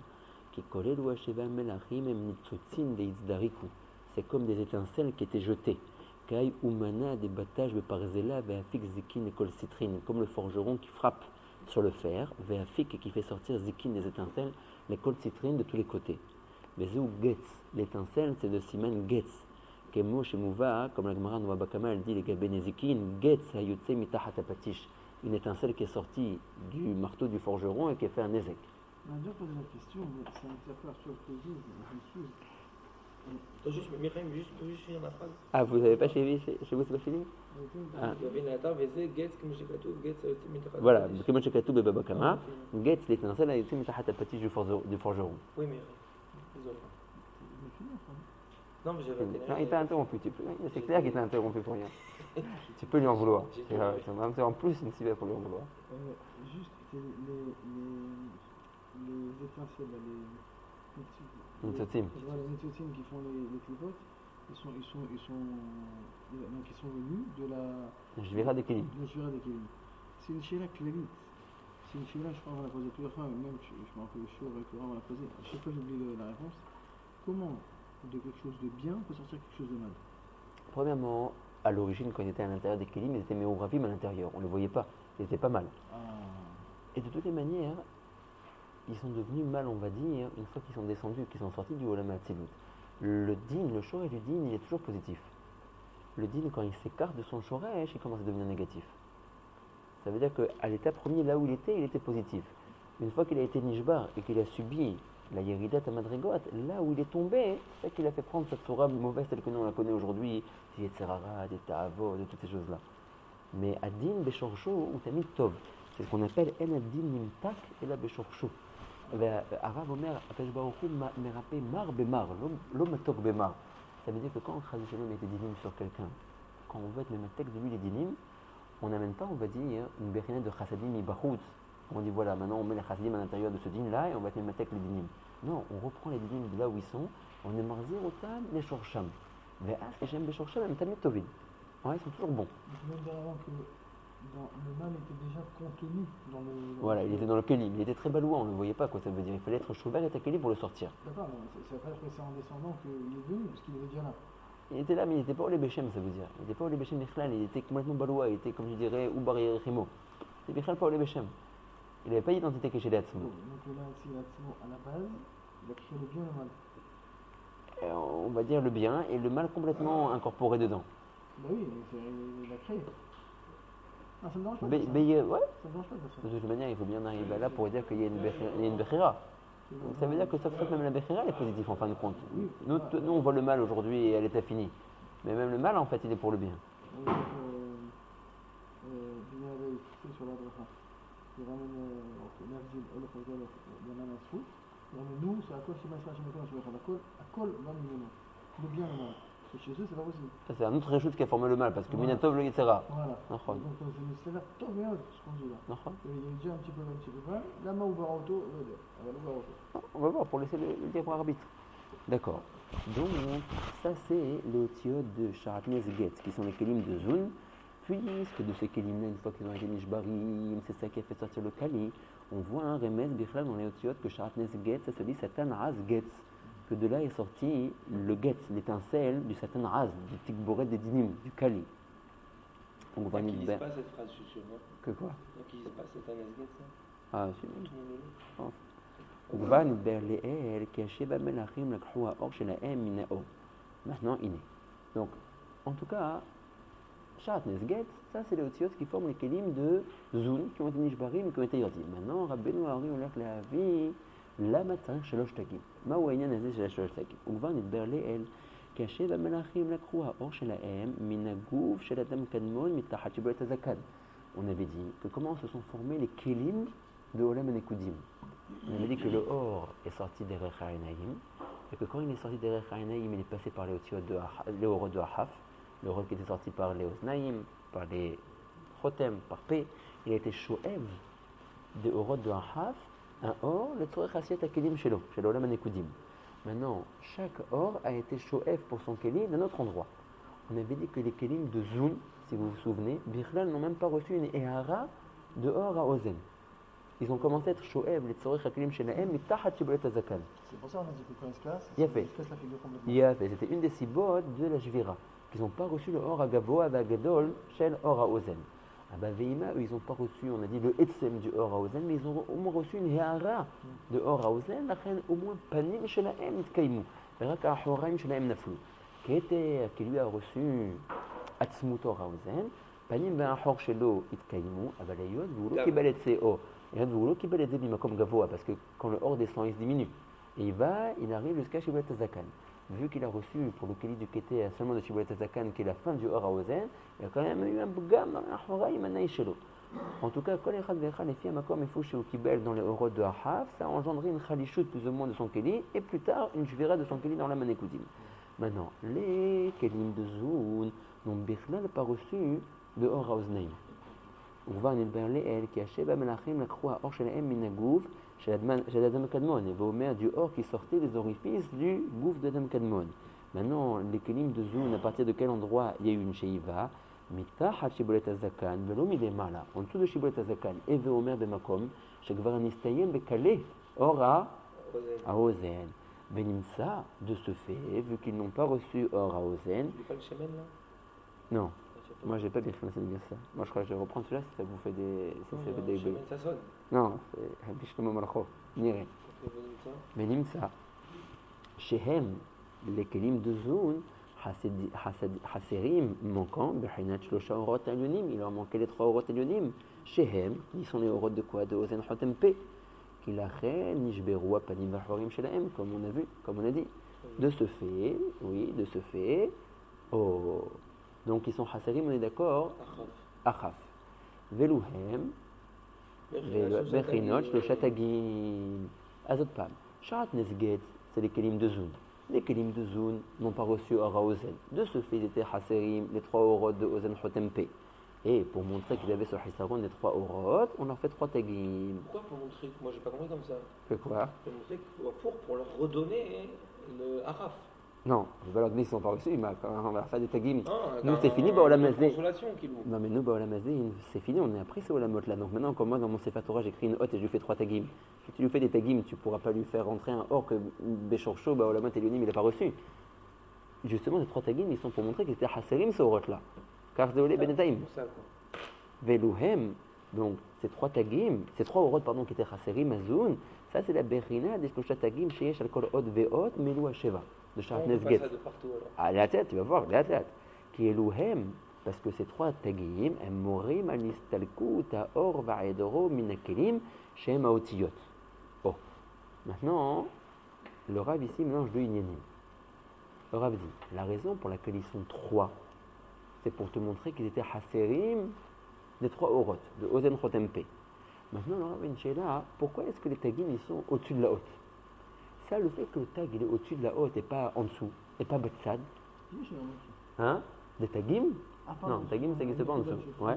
כי כל אלו השבעה מלכים הם ניצוצין דהצדריקו. C'est comme des étincelles qui étaient jetées. Kai umana des battages beparzela ve'afik zikin et kol citrine, comme le forgeron qui frappe sur le fer, ve'afik qui fait sortir zikin des étincelles, les kol citrine de tous les côtés. Vezou getz, l'étincelle c'est de siman getz. Kemo shemouva, comme la Gemara Noa Bakama elle dit les gabé zikin, getz hayutse mitachat apatish. Une étincelle qui est sortie du marteau du forgeron et qui a fait un ézec. On a déjà posé la question, mais ça m'interpelle sur le chose. Juste, Michael, juste finir ma phrase. Ah, vous n'avez pas chez vous, c'est pas fini? Voilà, comme chez Katou Beba Bakama, Getz, l'étincelle a été mitachat apatish du forgeron. Oui, mais désolé. Non, mais j'avais non, il t'a interrompu. C'est clair qu'il t'a interrompu pour rien. Tu peux lui en vouloir. C'est en plus une cible pour lui en vouloir. Juste les étincelles, les nitzotim qui font les clipotes, ils sont venus de la Jvira des Kelim. C'est une chéra clarique. C'est une chéra, je crois qu'on l'a posé plusieurs fois, mais même je me rappelle le show avec Laurent, on l'a posé. À chaque fois j'oublie la réponse. Comment de quelque chose de bien peut sortir quelque chose de mal? Premièrement, à l'origine, quand ils étaient à l'intérieur des Kelim, ils étaient méoravim à l'intérieur. On ne les voyait pas. Ils étaient pas mal. Et de toutes les manières, ils sont devenus mal, on va dire, une fois qu'ils sont descendus, qu'ils sont sortis du Olam Hatzilut. Le din, le shoresh du din, il est toujours positif. Le din, quand il s'écarte de son shoresh, il commence à devenir négatif. Ça veut dire qu'à l'état premier, là où il était positif. Une fois qu'il a été nishbar et qu'il a subi la Yeridat à Madrigot, là où il est tombé, c'est ça qui l'a fait prendre cette Torah mauvaise telle que nous on la connaît aujourd'hui, des Yetzerara, des Ta'avot, de toutes ces choses-là. Mais Adin Beshorcho ou Tamid Tov, c'est ce qu'on appelle En Adin Nimtak et la Beshorcho. Arav Omer, Apesh Baruchou, Merapé Mar Bemar, l'Omatok Bemar. Ça veut dire que quand Chazé Shalom met des dinim sur quelqu'un, quand on veut être mématek de lui les dinim, on n'amène pas, on va dire, une bérinette de Chassadim Ibachoutz. On dit voilà, maintenant on met les Chassadim à l'intérieur de ce din-là et on va être mématek les dinim. Non, on reprend les dinim de là où ils sont, on est marzir otam les shorsham. Mais as que j'aime les shorsham, même tamid tovin. Ouais, ils sont toujours bons. Je veux dire avant que le mal était déjà contenu dans le. Voilà, il était dans le kelim, il était très balois, on ne le voyait pas quoi ça veut dire. Il fallait être chouver et kelim pour le sortir. D'accord, mais ça veut pas dire que c'est en descendant qu'il est venu, parce qu'il était déjà là. Il était là, mais il n'était pas au Lebechem, ça veut dire. Il n'était pas au Lebechem Mechlal, il était complètement balois, il était, comme je dirais, ou barrière Rimo. c'est Bichal pas Olé Beshem. Il n'avait pas d'identité cachée d'Atzmo. Donc là, ici, l'action à la base, il a créé le bien et le mal. On va dire le bien et le mal complètement incorporé dedans. Bah oui, mais il a créé. Non, ça me dérange pas. Ouais, Ça me dérange pas de ça. de toute manière, il faut bien arriver là pour dire qu'il y a une Bechira. Donc ça veut dire que sauf que même la Bechira, elle est positive en fin de compte. Oui, Nous, on voit le mal aujourd'hui et elle est finie. Mais même le mal, en fait, il est pour le bien. Binyavel, c'est sur la bracha. Il ramène Nervzil, Olof, Olof, Yanan Asfou. Il ramène nous, c'est à cause de Shema Shemekon, à Kol, Vam Mimeno. Le bien et le mal. Et chez eux, c'est pas possible. Ça, c'est un autre réchute qui a formé le mal, parce que Voilà. Minatov le Yitzhara. Voilà. Nachon. Donc c'est une sévère top et autre, ce qu'on dit là. Nachon. Il y a déjà un petit peu mal. Lama ou Baroto, On va voir pour laisser le libre arbitre. D'accord. Donc, ça c'est les otiotes de Sharatnez Getz, qui sont les kelim de Zun. Puisque de ces kelim-là, une fois qu'ils ont été Nishbarim, c'est ça qui a fait sortir le Kali, on voit un remez Bichlal dans les otiotes que Sharatnez Getz, ça se dit Satan Raz Getz. Que de là est sorti le Getz, l'étincelle du Satan Raz, du Tikboret des Dinim, du Kali. Donc, on va Qui nous disent pas cette phrase, je suis sûr. Que quoi? Qui disent pas cette anecdote, ça. Ah, si. Tout le monde وكفى نتبع لقال كشبه ملاخيم لكحوها أورش لقام من أو maintenant il est. Donc, en tout cas, Sharatnez Getz, ça c'est les otiotes qui forment les kelim de Zun, qui ont été nishbarim, qui ont été yordim. Maintenant, Rabbeinu Ari, on l'a להביא למה צריך 3 תגים. מהו העניין הזה של 3 תגים? וכבר נתבר לאל, כאשר המלאכים לקחו האור שלהם מן הגוף של אדם קדמון מתחת שבו את הזקן. On avait dit que comment se sont formés les kelim de Olam Anekudim. On avait dit que le or est sorti des Rechaïnaïm, et que quand il est sorti des Rechaïnaïm, il est passé par les orot de Ahaf, le orot qui était sorti par les Oznaïm, par les Chotem, par P, il a été Shoev des orot de Ahaf, un or, le Tzorech Asiat Akelim Shelo, chez l'Olam Anekudim. Maintenant, chaque or a été Shoev pour son Kelim d'un autre endroit. On avait dit que les Kelim de Zun, si vous vous souvenez, Bichlal n'ont même pas reçu une Ehara de or à Ozen. Ils ont commencé à être Shoev, les Tzorech Akelim Shelahem, Mitahat Shibolet Azakan. C'est pour ça qu'on a dit que quand il se casse, Il a fait. il se casse la figure complètement. Il a fait. C'était une des sibot de la Jvira, qu'ils n'ont pas reçu le or à Gavoa, à Gadol, Shel or à Ozen. À Baveima, eux, ils n'ont pas reçu, on a dit, le Etzem du or à Ozen, mais ils ont au moins reçu une Hehara de or à Ozen, la reine au moins Panim Shelahem Itkaimu, Rak Ahoraim Shelahem Naflu, qui lui a reçu Atzmut or à Ozen, Panim Ahor Shelo Itkaimu, à Balayot, Voulo Kibalet Seo. Et là, Voulo Kibalet Zebima comme Gavoa, parce que quand le or descend, il se diminue. Et il arrive jusqu'à Shibolet Azakan. Vu qu'il a reçu pour le Keli du Kété seulement de Shibolet Azakan, qui est la fin du or à Ozen, il y a quand même eu un bgam dans l'Ahoraim Anaïchelo. En tout cas, quand les Chad les filles à Makom et Fouché ou Kibel dans les orot de Ahaf, ça a engendré une Khalichout plus ou moins de son Keli, et plus tard une Jvira de son Keli dans la Manekoudim. Maintenant, les Kelim de Zoun n'ont Bichlal pas reçu de or à Oznaïm. וכבר נדבר לאל כי השבע המלאכים לקחו האור שלהם מן הגוף של אדם קדמון, ואומר du or qui sortait des orifices du gouffre d'Adam Kadmon. Maintenant, les kelim de Zoun, à partir de quel endroit il y a eu une sheiva, מתחת שיבולת הזקן ולא מלמעלה, en dessous de שיבולת הזקן, ואומר במקום שכבר נסתיים בקלה אור האוזן. ונמצא de ce fait, vu qu'ils n'ont pas reçu or à Ozen. Tu pas le Shemen là? Non. Moi, j'ai pas bien fait de dire ça. Moi, je crois que je vais reprendre celui-là si ça vous fait des. Si ça fait des. Shemen, ça sonne. Non, c'est Habishkama Malcho. Nire. Mais Nimsa, Shehem, les Kelim de Zoun, Haserim, manquant, Behinat Shlosha Orot Elyonim, il leur manquait les 3 Orot Elyonim. Shehem, ils sont les Orot de quoi? De Ozen Hotempe. Qui la reine, Nishberu, Panim Vahorim Shelahem, comme on a vu, comme on a dit. De ce fait, oui, de ce fait, oh. Donc ils sont Hasarim, on est d'accord? Achaf. Veluhem, Vechinot, le Chatagim. Azot Pam. Sharatnez Getz, c'est les Kelim de Zoun. Les Kelim de Zoun n'ont pas reçu Ora Ozen. De ce fait, ils étaient Hasarim, les 3 Orot de Ozen Hotempe. Et pour montrer qu'ils avaient sur Hisaron les 3 Orot, on leur fait 3 Tagim. Pourquoi pour montrer? Moi, j'ai pas compris comme ça. Que quoi? Pour montrer pour leur redonner le Araf. Non, je vais leur donner, ils ne sont pas reçus, mais on va faire des Tagim. Ah, Nous, c'est fini, Baolamazé. Consolation qu'il vous. Non, mais nous, Baolamazé, c'est fini, on est après ce Olamot là. Donc maintenant, comme moi, dans mon Sefer Torah, j'écris une hotte et je lui fais 3 Tagim. Si tu lui fais des Tagim, tu ne pourras pas lui faire rentrer un or que Béchorcho, Baolamot et Lyonim, il n'a pas reçu. Justement, les 3 Tagim, ils sont pour montrer qu'ils étaient Haserim, ce Orot là. Car Zéolé Benetaim. C'est ça, quoi. Veluhem, Donc, ces trois tagim, ces trois orot, pardon, qui étaient chaserim azoun, ça c'est la berina des shlosha tagim sheyesh al kol od ve'ot melu sheva de On Sharat peut pas Nesget. ça de partout alors. Ah, la tête, tu vas voir, la tête. Qui est l'ouhem, parce que ces trois tagim, הם מורים על הסתלקות האור והעדרו מן הכלים שהם האותיות. Oh, maintenant, le Rav ici mélange deux inyanim. Le Rav dit, la raison pour laquelle ils sont trois, c'est pour te montrer qu'ils étaient haserim des trois orot, de Ozen Chotem Pe. Maintenant, le Rav a une sheila, pourquoi est-ce que les tagim ils sont au-dessus de la haute? Ça, le fait que le tag il est au-dessus de la haute et pas en dessous, et pas Betsad, hein? Des tagim? Non, tagim, ça n'existe pas en dessous. Ouais.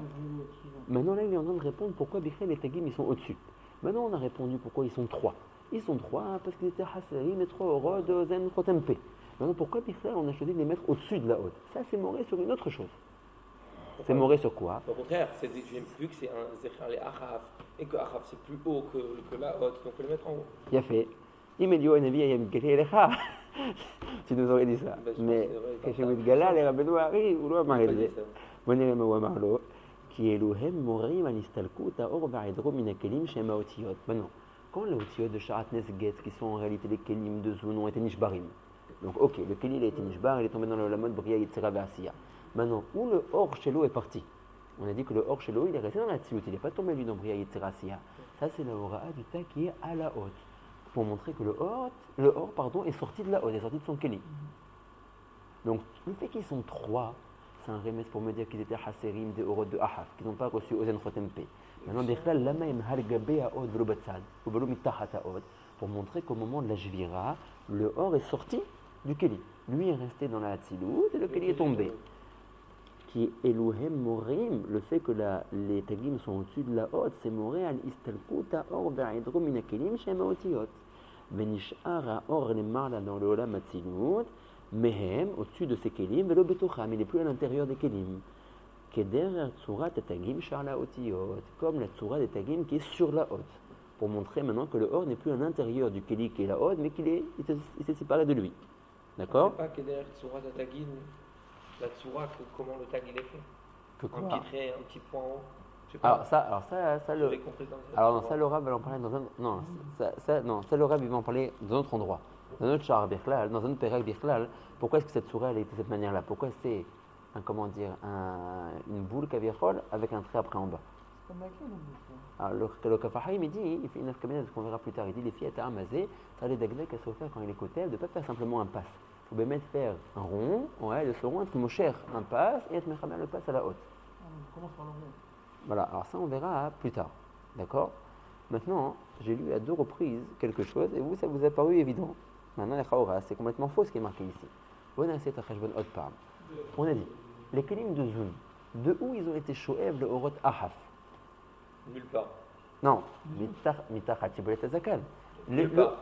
Maintenant, là, il est en train de répondre pourquoi les tagim ils sont au-dessus. Maintenant, on a répondu pourquoi ils sont trois. Ils sont trois parce qu'ils étaient haserim et trois orot de Ozen Chotem Pe. Maintenant, pourquoi on a choisi de les mettre au-dessus de la haute? Ça, c'est moré sur une autre chose. C'est moré sur quoi? Au contraire, vu que c'est un Zechar les Achaf, et que Achaf c'est plus haut que la haute, donc on peut le mettre en haut. Il a fait. Imelio Enevi Ayam Gelecha. Tu nous aurais dit ça. Mais Keshemit Gala, les Rabbeinu Hari, ou l'on m'a dit. Bonne ou Amarlo, qui est l'Ohem Morim Anistalkut, Aor Varedro Minakelim, Shema Otiot. Maintenant, quand les Otiot de Sharat Nesget, qui sont en réalité les Kelim de Zoun, ont été Nishbarim. Donc, ok, le Keli il a été Nishbar, il est tombé dans la mode Bria Yitzira Ve'asiya. Maintenant, où le Or Shelo est parti? On a dit que le Or Shelo, il est resté dans la Tzilut, il n'est pas tombé lui dans Bria Yitzira Ve'asiya. Ça, c'est la Hora'a du Ta qui est à la haute. Pour montrer que le or est sorti de la haute, est sorti de son Keli. Donc, le fait qu'ils sont trois, c'est un remède pour me dire qu'ils étaient Haserim des Orot de Ahaf, qu'ils n'ont pas reçu Ozen Chotem Pe. Maintenant, Bechlal, Lama im Hargabe à Od, Velo Batsad, ou Velo Mitachat à Od, pour montrer qu'au moment de la Jvira, le or est sorti du Keli. Lui est resté dans la Hatzilut et le Keli est tombé. Qui est Elohim Morim, le fait que les tagim sont au-dessus de la haute, c'est Moré al Istalkut Or Ve'edro Min Akelim Shem Haotiot. Venishar Or Lemarla dans le Olam Hatzilut, Mehem, au-dessus de ces Kelim, Velo Betocham, il n'est plus à l'intérieur des Kelim. Keder Tzurat Tagim Shar la Haotiot, comme la Tzura des tagim qui est sur la haute. Pour montrer maintenant que le Or n'est plus à l'intérieur du Keli qui est la haute, mais il s'est séparé de lui. D'accord? C'est pas que derrière Tzurat Tagin, la Tzura, comment le tag il est fait? Que quoi? Un petit trait, un petit point en haut. Je sais pas. Alors ça le. Alors non, ça le Rav va en parler dans un. Non, ça le Rav il va en parler dans un autre endroit, dans un autre char Birklal, dans un autre Perek Birklal. Pourquoi est-ce que cette sourate elle est de cette manière-là? Pourquoi c'est une boule kaviachol avec un trait après en bas? Alors le Kafahaim il dit, il fait une afkamina de ce qu'on verra plus tard. Il dit les filles étaient amasées, ça les dagdek à se faire quand il est côté, de ne pas faire simplement un pass. Vous pouvez mettre faire un rond, ouais, de ce rond, être Mosher un pass et être Mechaber le pass à la haute. On commence par le rond. Voilà, alors ça on verra plus tard. D'accord? Maintenant, j'ai lu à 2 reprises quelque chose et vous, ça vous a paru évident. Maintenant, les Chaoras, c'est complètement faux ce qui est marqué ici. On a dit, les Kelim de Zoun, de où ils ont été Shoev le Orot Ahaf? Nulle part. Non, Mitachat Shibolet Azakan. Nulle part.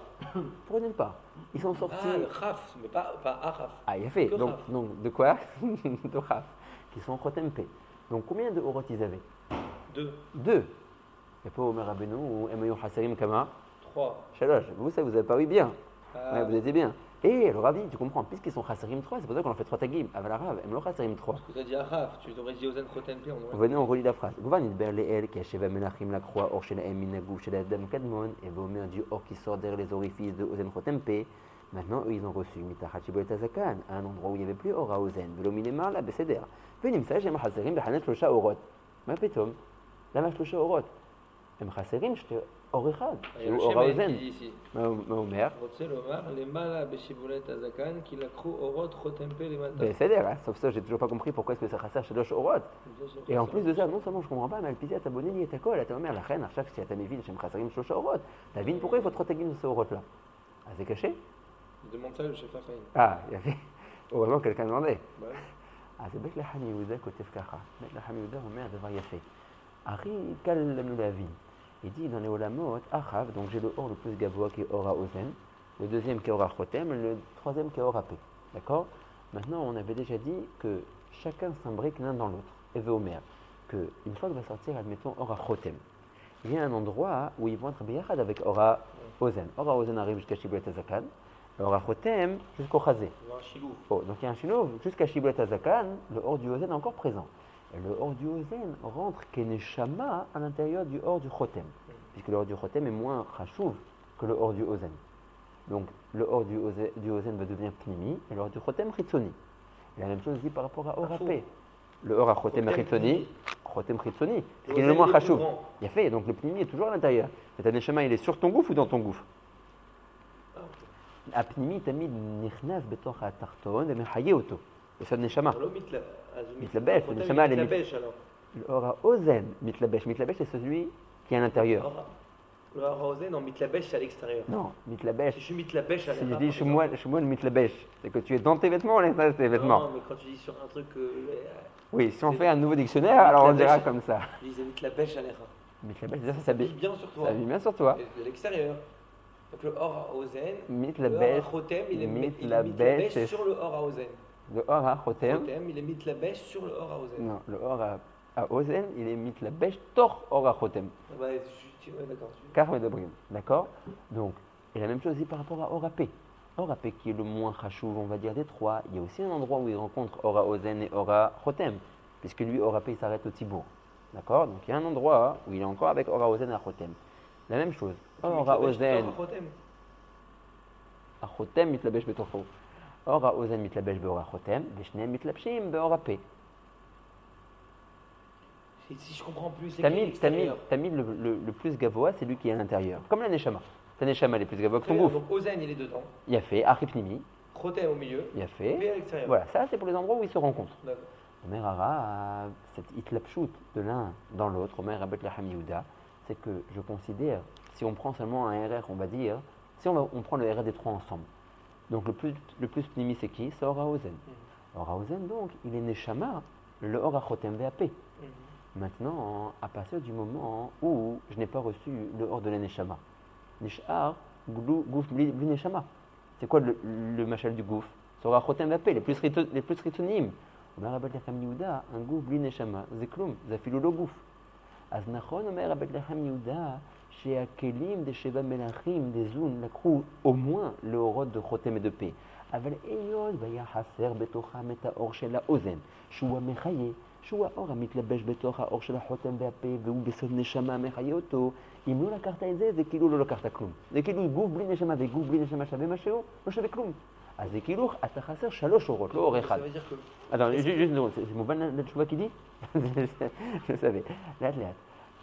Pour nulle part. Ils sont sortis. Ah, le Khaf, mais pas Ahaf. Ah, il a fait. Que Donc, Khaf. de quoi? De Khaf. Qui sont Chotem Pe. Donc, combien de Orot ils avaient? 2. 2. Il n'y a pas Omer Rabbeinu ou Emayu Hasarim Kama? 3. Shalosh. Vous, ça vous a paru bien. Ah. Ouais, vous étiez bien. Et le Ravi, tu comprends, puisqu'ils sont Hasarim 3, c'est pour ça qu'on en fait 3 tagim. Aval Arav, Emlo Hasarim 3. Parce que tu as dit Ahaf, tu aurais dit Ozen Chotem Pe. Venez, on relit la phrase. Gouvan Idber Leel, qui acheva Menachim la croix, Or Shela Eminagou, Shela Adam Kadmon, et Vomer du Or qui sort derrière les orifices de Ozen Chotem Pe. Maintenant, eux, ils ont reçu Mitachat Shibolet Azakan, à un endroit où il n'y avait plus Or à Ozen, Velominemar la Beseder. Venim Saj, Em Hasarim, Behanet Losha Orot. Ma Petom, la Mash Losha Orot. Em Hasarim, j'étais Or Echad, Il y a le Or à schéma qui Ozen. dit ici. Ma Omer. רוצה לומר, למעלה בשיבולת הזקן, כי לקחו אורות חותם פה למטה. Beseder, sauf ça, j'ai toujours pas compris pourquoi est-ce que ça Chasser Shadosh Orot. Et en plus de ça, non seulement je comprends pas, mais Alpizia t'a bonné ni ta colle, ta mère, la reine, à chaque si t'as mes villes, chez Mchasarim Shosha Orot. T'as vu pourquoi il faut 3 tagim de ce Orot là? Ah, c'est caché? Je demande ça au chef Achaïm. Ah, il y avait. Heureusement quelqu'un demandait. Ouais. Ah, c'est Beth Laham Yehuda Kotef Kacha. Beth Laham Yehuda, on met un devoir yafé. Ari Kal Lamulavi. Il dit dans les Olamot, Achav, donc j'ai le Or le plus gavois qui est Or à Ozen, le deuxième qui est Or à Chotem, le troisième qui est Or à Pe. D'accord? Maintenant, on avait déjà dit que chacun s'imbrique l'un dans l'autre. Et Omer, qu'une fois que va sortir, admettons, Or à Chotem, il y a un endroit où ils vont être biachad avec Or à Ozen. Or à Ozen arrive jusqu'à Shibulet Azakan, Or à Chotem jusqu'au Chazé. Il y a un chilou. Oh, donc il y a un chinouf jusqu'à Shibulet Azakan, le Or du Ozen est encore présent. Et le or du Ozen rentre Keneshama à l'intérieur du or du Chotem. Puisque le or du Chotem est moins Chashuv que le or du Ozen. Donc le or du Ozen va devenir Pnimi et le or du Chotem Chitzoni. Et la même chose aussi par rapport à Orapé. Le or à Chotem Chitzoni, Chotem Chitzoni. Parce qu'il est le moins Chashuv. Il a fait, donc le Pnimi est toujours à l'intérieur. Mais ta Neshama, il est sur ton gouffre ou dans ton gouffre? הפנימי תמיד נכנס בתוך התחתון ומחיה אותו. בסוד נשמה. לא מתלבש, נשמה לאור האוזן מתלבש. מתלבש c'est celui qui est à l'intérieur. Le Haozen, non, mitlabesh c'est à l'extérieur. Non, mitlabesh. Si je suis mitlabesh à Si je l'intérieur. dis Shmuel mitlabesh, c'est que tu es dans tes vêtements ou à l'intérieur de tes vêtements. Non, mais quand tu dis sur un truc. Oui, si on fait un nouveau dictionnaire, alors on dira comme ça. Je disais mitlabesh à l'intérieur. Mitlabesh, ça s'habille bien sur toi. Ça s'habille bien sur toi. De l'extérieur. Donc le Or Haozen, mitlabesh, le Or Chotem, il est mitlabesh sur le Or Haozen. Le Or à Chotem, il est mitlabesh sur le Or Haozen. Non, le Or à Ozen, il est mitlabesh tor Or à Chotem. Ouais, d'accord. Car Medobrim, d'accord. Donc, et la même chose aussi par rapport à Orapé. Orapé qui est le moins chachouv, on va dire, des trois. Il y a aussi un endroit où il rencontre Ora Ozen et Ora Chotem, puisque lui, Orapé, il s'arrête au Tibour. D'accord. Donc il y a un endroit où il est encore avec Ora Ozen et Chotem. La même chose. Ora Ozen. À Chotem, mitlabesh betorfo. Ora Ozen, mitlabesh beora Chotem, veshneem mitlabshim beorapé. Si je comprends plus, c'est Tamid, le plus gavoa, c'est lui qui est à l'intérieur. Comme la Neshama. Ta Neshama, elle est plus gavoa que ton gouffre. Donc Ozen, il est dedans. Il a fait Achipnimi. Chotem au milieu. Il a fait. Et à l'extérieur. Voilà, ça c'est pour les endroits où ils se rencontrent. D'accord. Omer Hara, cette itlapshut de l'un dans l'autre, Omer Rabet Lacham Yehuda, c'est que je considère, si on prend seulement un RR, on va dire, si on prend le RR des trois ensemble. Donc le plus pnimi c'est qui? C'est Ora Ozen. Ora Ozen, donc, il est Neshama, le Ora Chotem VAP. Maintenant, à partir du moment où je n'ai pas reçu le hors de la Neshama, Nishar, Gouf, Bli Neshama. C'est quoi le machal du Gouf? Sora Chotem Vapé, les plus ritonim. Omer Rabet Lacham Yehuda, un Gouf Bli Neshama, Zeklum, Zafilou lo Gouf. Az nachon, Omer Rabet Lacham Yehuda, chez Akelim, des Sheva Melachim, des Zoun, Lakrou, au moins le horod de Chotem et de P. Aval Eyod, Vaya Haser, Betocham et Or Shela Ozen, Shua Mechaye. שהוא האור המתלבש בתוך האור של החותם והפה והוא בסוד נשמה מחיה אותו. אם לא לקחת את זה, זה כאילו לא לקחת כלום. זה כאילו גוף בלי נשמה וגוף בלי נשמה שווה משהו, לא שווה כלום. אז זה כאילו אתה חסר 3 אורות, לא אור אחד. Alors, c'est mon van la tchouva qui dit? Je savais. Laat.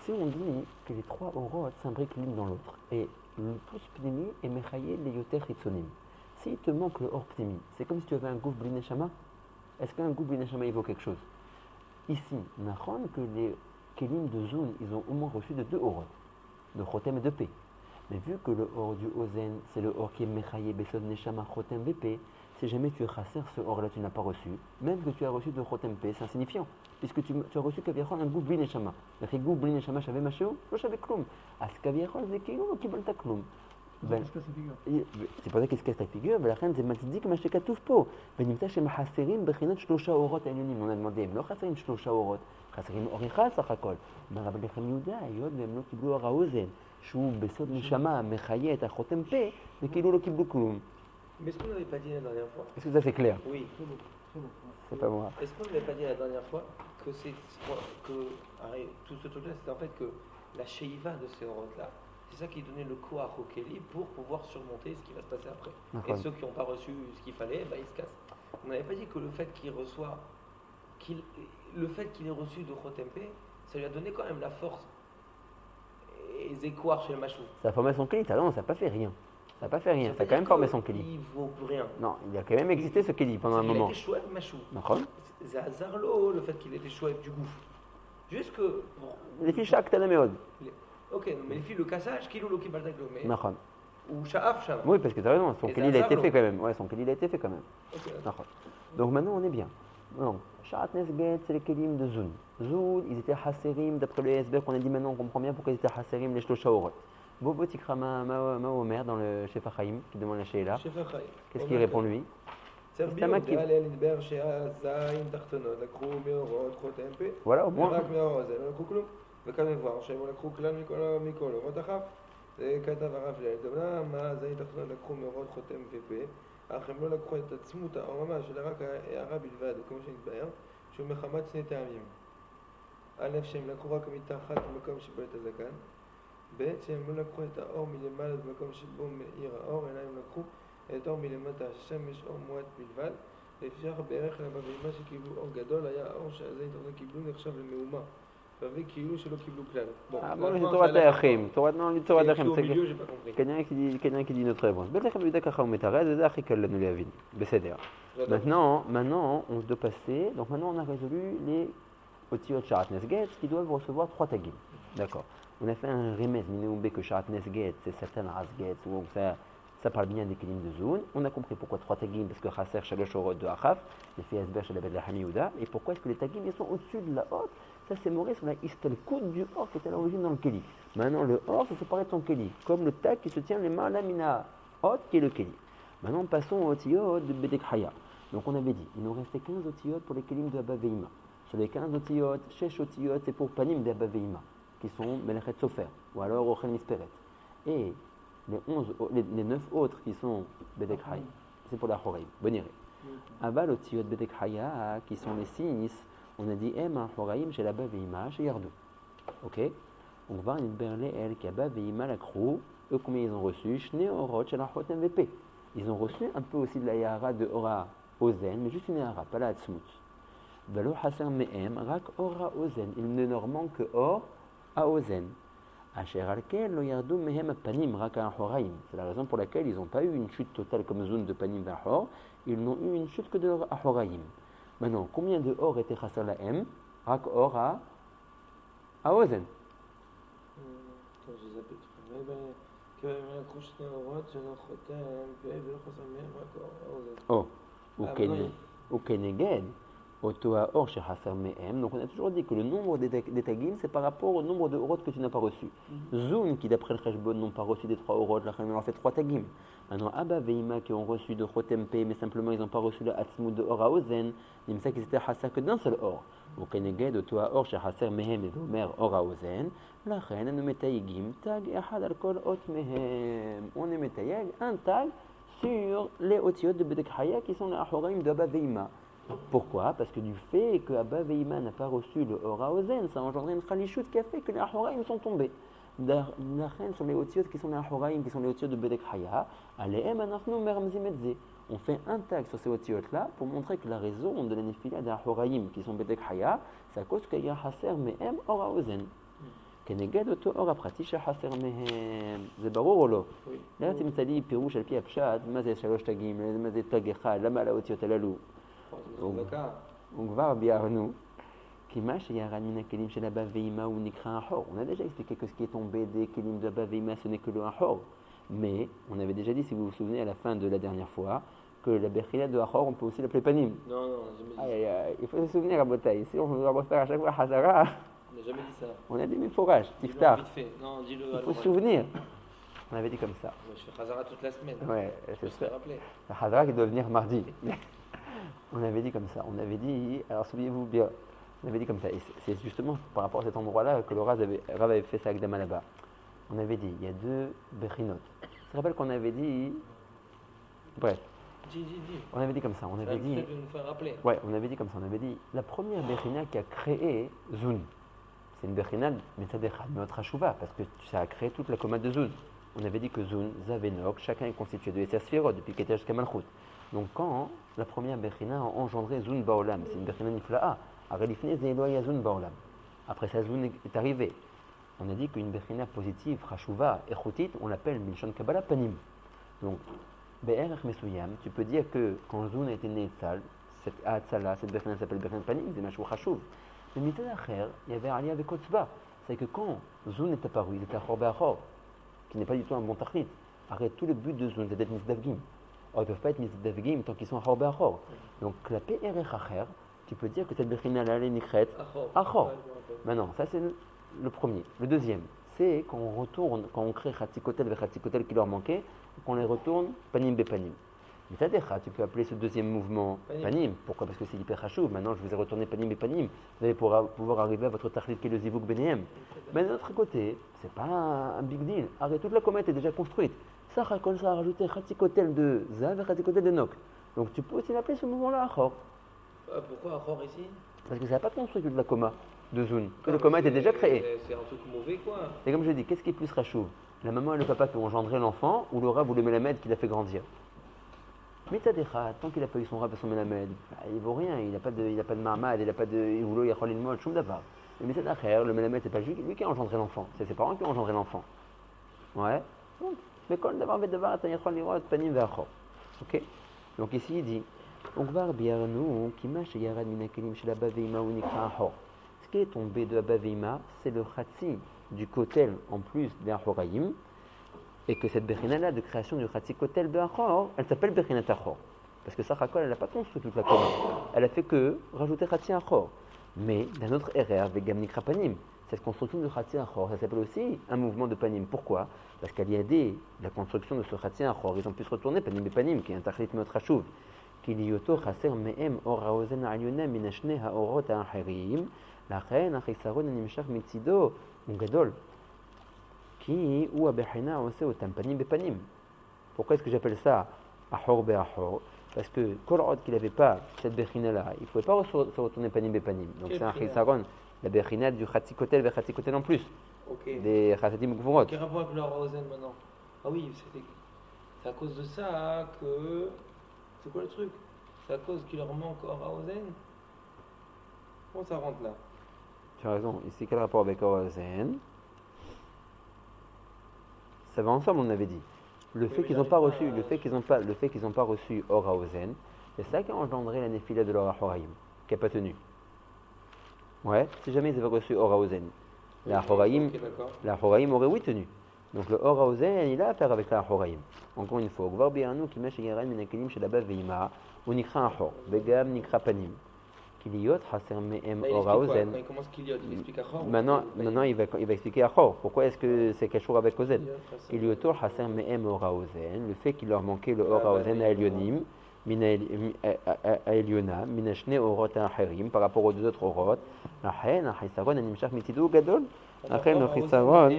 Si on dit que les 3 aurots s'imbriquent l'une dans l'autre, et le plus pnimi est mechaye les yoter hitzonim. S'il te manque le or pnimi, c'est comme si tu avais un gouff bli neshama. Est-ce qu'un gouff bli neshama il vaut quelque chose? Ici, Nachon, que les Kélim de Zoun, ils ont au moins reçu de 2 orot, de Chotem et de P. Mais vu que le or du Ozen, c'est le or qui est Mechaye, Besod, Neshama, Chotem, VP, si jamais tu es chasser ce or-là, tu n'as pas reçu, même que tu as reçu de Chotem P, c'est insignifiant, puisque tu as reçu Kaviachol un goût bli Neshama. Le goût bli Neshama, j'avais machéo, je savais Kloum. À ce Kaviachol, c'est Kélim ou Kibol ta Kloum. C'est pour ça qu'il se casse ta figure, ולכן זה מצדיק מה שכתוב פה. ונמצא שהם חסרים בחינת 3 אורות העליונים. on a demandé, הם לא חסרים 3 אורות, חסרים אור אחד סך הכל. אומר רבי לחם יהודה, היות והם לא קיבלו אור האוזן, שהוא בסוד נשמה מחיה את החותם פה, וכאילו לא קיבלו כלום. Mais est-ce qu'on n'avait pas dit la dernière fois? Est-ce que ça c'est clair? Oui. C'est pas moi. Est-ce qu'on n'avait pas dit la dernière fois que tout ce truc-là, c'était en fait que la sheiva de ces orotes-là, c'est ça qui donnait le koach au Kéli pour pouvoir surmonter ce qui va se passer après. Et ceux qui n'ont pas reçu ce qu'il fallait, bah, ils se cassent. On n'avait pas dit que le fait qu'il ait reçu de Chotempe, ça lui a donné quand même la force et Zékouar chez le Machou. Ça a formé son Kéli, ça n'a pas fait rien. Ça n'a pas fait rien, ça a quand même formé son Kéli. Il vaut rien. Non, il a quand même existé ce Kéli pendant un moment. Il a été chouette Machou. D'accord. C'est Hazarlo le fait qu'il ait été chouette du gouffre. Juste que. Les filles chaque Tanaméod. Ok, mais les filles, le cassage, Kilou Loki Baldaglo, mais. D'accord. Ou Sha'af Shama. Oui, parce que tu as raison, son Kéli il a été fait quand même. Ouais, son Kéli il a été fait quand même. Okay. D'accord. Donc maintenant on est bien. Donc, Sha'at Nesget, c'est les Kélim de Zoun. Zoun, ils étaient Hasserim, d'après le SB qu'on a dit maintenant, on comprend bien pourquoi ils étaient Hasserim, les Shlosha Orot. Bobo Tikrama Maomer dans le Shefa Chaim qui demande la Sheila. Qu'est-ce qu'il répond lui? Voilà, au moins. וכאן מבואר שהם לקחו כלל מכל אורות אחף וכתב הרב לדבנה מה זה תחתון לקחו מאורות חותם ופה אך הם לא לקחו את עצמות האור ממש אלא רק הערה בלבד וכמו שנתבהר שהוא מחמת 2 טעמים א', שהם לקחו רק מתחת במקום שבו את הזקן, ב', שהם לא לקחו את האור מלמעלה במקום שבו מאיר האור, אלא הם לקחו את האור מלמטה השמש אור מועט בלבד, לפיכך בערך לאבא ואמא שקיבלו אור גדול, היה האור שעזי תורה קיבלו נחשב למהומה, ואבי כאילו שלא קיבלו כלל. Bon, c'est Torah Teachim. Non, Torah Teachim, au milieu, j'ai pas compris. quelqu'un qui dit notre réponse. Beth Lechem Yuda Kacha Umetarez, c'est Achik Alenu Leavin. Beseder. Maintenant, on doit passer. Donc maintenant, on a résolu les Otiot Sharat Nesget qui doivent recevoir 3 tagim. D'accord. On a fait un remez Mineoumbe que Sharat Nesget, c'est Satan Rasget, où ça parle bien des Kelim de Zoun. On a compris pourquoi 3 tagim, parce que Chasser Shalosh Orot de Achaf, les filles Asber Shalabed Lechem Yehuda. Et pourquoi est-ce que les tagim ils sont au-dessus de la haute? Ça c'est moré sur la istelkout du or qui est à l'origine dans le keli. Maintenant le or c'est séparé de son keli, comme le tag qui se tient les mains à la mina hot qui est le keli. Maintenant passons au otiyot de Bedek Haya. Donc on avait dit, il nous restait 15 otiyot pour les kelim de Abba Veima. Sur les 15 otiyot, 6 otiyot c'est pour panim de Abba Veima, qui sont Melechet Sofer, ou alors Ochel Misperet. Et les 9 autres qui sont Bedek Haya, c'est pour la Choreim, Boniré. Abba l'otiyot Bedek Haya, qui sont les 6, on a dit Em Horaïm chez la Veima chez Yardou. Ok. On va une berle el qui a Veima la crou. Eux combien ils ont reçu? Shne Orot chez la Hot MVP. Ils ont reçu un peu aussi de la Yahara de Ora Ozen, mais juste une Yahara, pas la Hatzmut. Velo Hasser Mehem Rak Ora Ozen. Il ne leur manque que Or à Ozen. Asher Alkel lo Yardou Mehem Panim Rak à Horaïm. C'est la raison pour laquelle ils n'ont pas eu une chute totale comme zone de Panim vers Hor. Ils n'ont eu une chute que de Horaïm. Maintenant, combien de or était chasser la M? Rak or à Ozen. Oh, ou Keneged, Otoa or chez Hasser Mehem. Donc on a toujours dit que le nombre des tagim c'est par rapport au nombre de orot que tu n'as pas reçu. Zoun qui d'après le Cheshbon n'ont pas reçu des 3 orot, la Chachamim leur fait 3 tagim. Maintenant Abba Veima qui ont reçu de Chotem P mais simplement ils n'ont pas reçu la Hatzmut de Or à Ozen, il me semble qu'ils étaient Hasser que d'un seul or. Au Keneged, Otoa or chez Hasser Mehem et Omer Or à Ozen, la reine nous metayigim tag Ehad al Kol Ot Mehem. On est metayeg un tag sur les otiyot de Bedek Haya qui sont les Ahoraim de Abba Veima. Pourquoi? Parce que du fait que Abba Veima n'a pas reçu le Ora Ozen, ça a engendré une khalichut qui a fait que les Ahoraim sont tombés. La reine sur les otiyot qui sont les Ahoraim, qui sont les otiyot de Bedek Haya, Alehem anachnu meramzim et ze. On fait un tag sur ces otiyot là pour montrer que la raison de la nefila des Ahoraim qui sont Bedek Haya, c'est à cause qu'il y a Hasser Mehem Ora Ozen. כנגד אותו אור הפרטי שחסר מהם. זה ברור או לא? לא תמצא לי פירוש על פי הפשט, מה זה 3 תגים, מה זה תג אחד, למה על האותיות הללו? וכבר ביארנו, כי מה שירד מן הכלים של אבא ואמא הוא נקרא החור. On a déjà expliqué que ce qui est tombé des kelim de Abba Veima ce n'est que le Ahor. Mais on avait déjà dit, si vous vous souvenez à la fin de la dernière fois, que la Bechila de Ahor, on peut aussi l'appeler Panim. Non, jamais dit ça. Aïe, il faut se souvenir à Botaï. Si on va refaire à chaque fois Hazara. On n'a jamais dit ça. On a dit mais forage, Tiftar. Il faut se souvenir. On avait dit comme ça. Moi, je fais Hazara toute la semaine. Ouais, c'est ça. Rappeler. La Hazara qui doit venir mardi. On avait dit comme ça. On avait dit, alors souvenez-vous bien, on avait dit comme ça. Et c'est justement par rapport à cet endroit-là que le Rav avait fait sa Akdama là-bas. On avait dit, il y a 2 Bechinot. Tu te rappelles qu'on avait dit. Bref. Dis. On avait dit comme ça. On avait dit. De nous faire rappeler. Ouais, on avait dit comme ça. On avait dit, la première Bechina qui a créé Zun. C'est une Bechina, mais ça déchade notre Hashuva, parce que ça a créé toute la commode de Zun. On avait dit que Zun, Zavenok, chacun est constitué de Esser Sfirot, depuis Keter jusqu'à Malchut. Donc quand la première Bechina a engendré Zun Baolam, c'est une Bechina Nifla'a, Arelifne Zeloya Zun Baolam. Après ça, Zun est arrivé. On a dit qu'une Bechina positive, Hashuva, Echutit, on l'appelle Milshon Kabbalah Panim. Donc, Be'erech Mesuyam, tu peux dire que quand Zun a été né Tzal, cette Atzala, cette Bechina s'appelle Bechina Panim, c'est Mashou Hashuv. Mais Mitzad Acher, il y avait un lien avec Otzba. C'est que quand Zun est apparu, il était Achor Be'achor, qui n'est pas du tout un bon tachlit. Arrête, tout le but de Zun, c'est d'être Mizdavgim. Or, ils ne peuvent pas être Mizdavgim tant qu'ils sont Achor Be'achor. Donc, la Pe'erech Acher, tu peux dire que cette Bechina là, elle est Nikret Achor. Maintenant, ça c'est le premier. Le deuxième, c'est quand on retourne, quand on crée Khatikotel et Khatikotel qui leur manquait, qu'on les retourne Panim Bepanim. Mais tu peux appeler ce deuxième mouvement Panim. Pourquoi? Parce que c'est hyper chachouv. Maintenant, je vous ai retourné Panim et Panim. Vous allez pouvoir arriver à votre tachlit qui est le Zivuk Benehem. Mais d'un autre côté, c'est pas un big deal. Arrête, toute la comète est déjà construite. Ça, quand ça a rajouté Khatikotel de Zav et Khatikotel de Nok. Donc tu peux aussi l'appeler ce mouvement-là Achor. Pourquoi Achor ici? Parce que ça n'a pas construit toute la coma de Zun. Que le coma était déjà créé. C'est un truc mauvais, quoi. Et comme je dis, qu'est-ce qui est plus rachouv? La maman et le papa qui ont engendré l'enfant ou le Rav ou le Melamed qui l'a fait grandir? Mais tant qu'il n'a pas eu son Rav et son Melamed, il ne vaut rien, il n'a pas de marmad, il n'a pas de Ivulo, Yacholin Mod, Choum Davar. Le Mitzad Acher, le Melamed, c'est pas lui qui a engendré l'enfant, c'est ses parents qui ont engendré l'enfant. Ouais. Mais Kol Davar Vedavar, Yachol Lirot, Panim Ve'achor. Ok? Donc ici il dit, Ongvar Biarnu, Kimash Yarad Minakelim Shel Abba Veima Unikra Achor. Ce qui est tombé de Abba Veima, c'est le Khatsi du Kotel en plus d'un Horaïm. Et que cette Bechina-là de création du Khatsi Kotel Be'achor, elle s'appelle Bechinat Achor. Parce que Sarah Kol, elle n'a pas construit toute la commune. Elle a fait que rajouter Khatsi Achor. Mais d'un autre RR, avec Gamnik Rapanim, cette construction de Khatsi Achor, ça s'appelle aussi un mouvement de Panim. Pourquoi? Parce qu'à l'IAD, la construction de ce Khatsi Achor, ils ont pu se retourner Panim et Panim, qui est un Tachlit Meot Rashuv. Kiliyoto Chaser Me'em Or Haozen Ha'alyona Minashne Ha'orot Ha'acherim, Lachen Achisaron Animshach Mitzido, Ungadol. Qui ou Abechina aussi au Panim Bepanim. Pourquoi est-ce que j'appelle ça Achor Be'achor? Parce que Kolrod qu'il n'avait pas cette Bechina-là, il ne pouvait pas se retourner Panim Bepanim. Donc c'est un Chisaron, la Bechina du Chatzikotel vers Chatzikotel en plus. Ok. Des Chatzadim Gvurot. Quel rapport avec leur Rosen maintenant? Ah oui, c'est à cause de ça que. C'est quoi le truc? C'est à cause qu'il leur manque Rosen? Comment ça rentre là? Tu as raison. Ici, quel rapport avec Orozen? Ça va ensemble, on avait dit. Le fait qu'ils n'ont pas reçu, le fait qu'ils n'ont pas reçu Oraozen, c'est ça qui a engendré la néphila de leur Horaïm, qui n'a pas tenu. Ouais, si jamais ils avaient reçu Oraozen, la Horaïm aurait oui tenu. Donc le Oraozen, il a affaire avec la Horaïm. Encore une fois, Gvar Bi'anu qui mesh Yaren Minakelim chez la Bave Veima, ou Nikra Achor, Begam Nikra Panim. Kiliot Haser Me'em Oraozen. Quand il commence Kiliot, il explique Achor. Maintenant il va expliquer Achor. Pourquoi est-ce que c'est quelque chose avec Ozen? Kiliotor Haser Me'em Oraozen, le fait qu'il leur manquait le Oraozen à Elionim, à Eliona, Minashne Orot Acherim, par rapport aux deux autres Orot, Lachen, Achisaron, Animshach Mitidou Gadol, Lachen, Achisaron.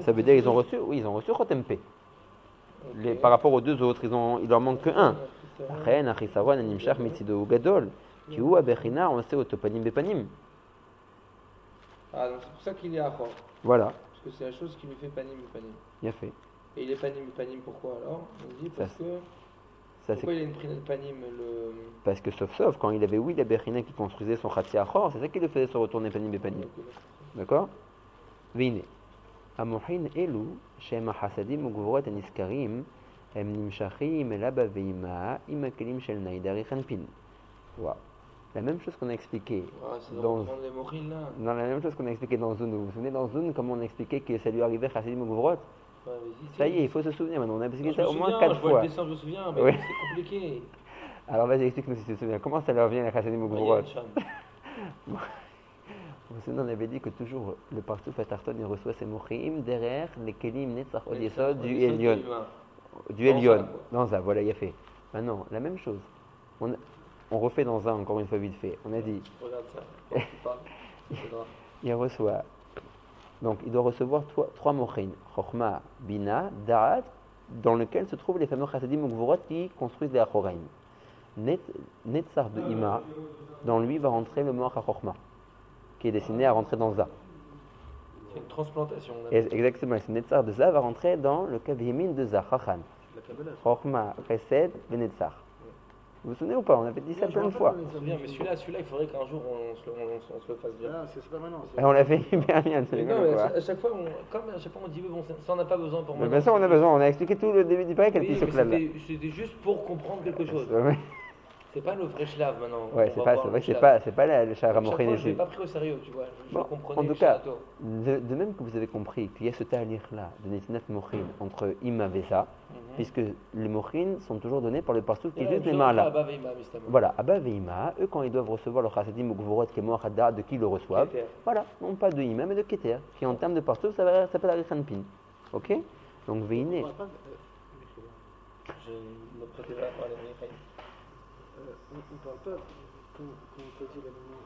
Ça veut dire qu'ils ont reçu, oui, ils ont reçu Chotempe. Par rapport aux deux autres, il leur manque que un. Lachen, Achisaron, Animshach Mitidou Gadol, qui ou Abechina, on sait au Topanim Bepanim. Ah, donc c'est pour ça qu'il est Achor. Voilà. Parce que c'est la chose qui lui fait Panim Bepanim. Bien fait. Et il est Panim Bepanim pourquoi alors? On dit parce que. Pourquoi il a une prise de Panim le... Parce que sauf, quand il avait oui la Bechina qui construisait son Khatsi Achor, c'est ça qui le faisait se retourner Panim Bepanim. D'accord? Vine. Amohin Elu, Shem Hasadim Ugvorot Aniskarim, Em Nimshachim Elaba Veima, Imakelim Shel Naidari Khanpin. Wow. La même chose qu'on a expliqué dans la même chose qu'on a expliqué dans Zun. Vous vous souvenez dans Zun comment on a expliqué que ça lui arrivait Hasadim Ugvorot? Ça y est, il faut se souvenir maintenant. On a expliqué ça au moins 4 fois. Je me souviens, mais oui. C'est compliqué. Alors vas-y, explique-nous si tu te souviens. Comment ça leur vient la Chassadim Ugvorot? Vous vous souvenez, on avait dit que toujours le Partouf Atarton il reçoit ses Mochim derrière les Kelim Netzach Od Yesod du Elion. Du Elion. Dans ça, voilà, il a fait. Maintenant, la même chose. On refait dans un, encore une fois vite fait. On a dit. Regarde ça. Il reçoit. Donc, il doit recevoir 3 mochin, Chochma, Bina, Da'at, dans lequel se trouvent les fameux Chassadim Ugvorot qui construisent les Achoraim. Netzar de Ima, dans lui va rentrer le Moach HaChochma, qui est destiné à rentrer dans Za. C'est une transplantation. Exactement, ce Netzar de Za va rentrer dans le Kavyemin de Za, Chachan. Chochma, Chesed, Netzar. Vous vous souvenez ou pas? On avait dit ça plein de fois. Je me souviens, mais celui-là, il faudrait qu'un jour on se le fasse bien. Ah, c'est pas maintenant. On l'a fait hyper bien. À chaque fois, on dit, bon, ça on n'a pas besoin pour moi. Bien sûr, on a besoin. On a expliqué tout le début du pareil qu'elle pisse au club là. C'était juste pour comprendre quelque chose. C'est pas le vrai shlav maintenant. Ouais, c'est vrai que c'est pas le Shara Mochin ici. Je l'ai pas pris au sérieux, tu vois. Je comprenais. En tout cas, de même que vous avez compris qu'il y a ce ta'alir là de Netinat Mochin entre Ima et Za, puisque les Mochin sont toujours donnés par le Partouf qui est juste les mains là. Voilà, Abba Veima, eux quand ils doivent recevoir le Chassadim ou Gvorot qui est Moach Hadda, de qui ils le reçoivent. Voilà, non pas de Ima mais de Keter, qui en termes de Partouf ça s'appelle Arichanpin. Ok? Donc Veine. Je me prêtais à parler de on ne parle pas, quand on peut dire à moment